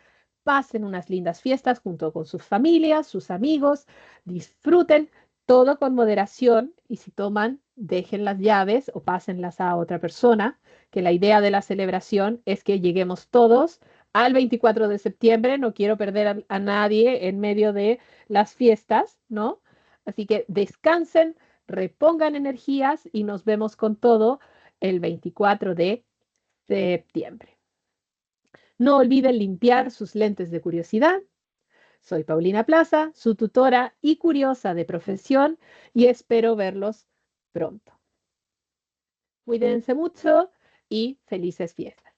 Pasen unas lindas fiestas junto con sus familias, sus amigos. Disfruten todo con moderación y si toman, dejen las llaves o pásenlas a otra persona, que la idea de la celebración es que lleguemos todos al 24 de septiembre. No quiero perder a nadie en medio de las fiestas, ¿no? Así que descansen, repongan energías y nos vemos con todo el 24 de septiembre. No olviden limpiar sus lentes de curiosidad. Soy Paulina Plaza, su tutora y curiosa de profesión, y espero verlos pronto. Cuídense mucho y felices fiestas.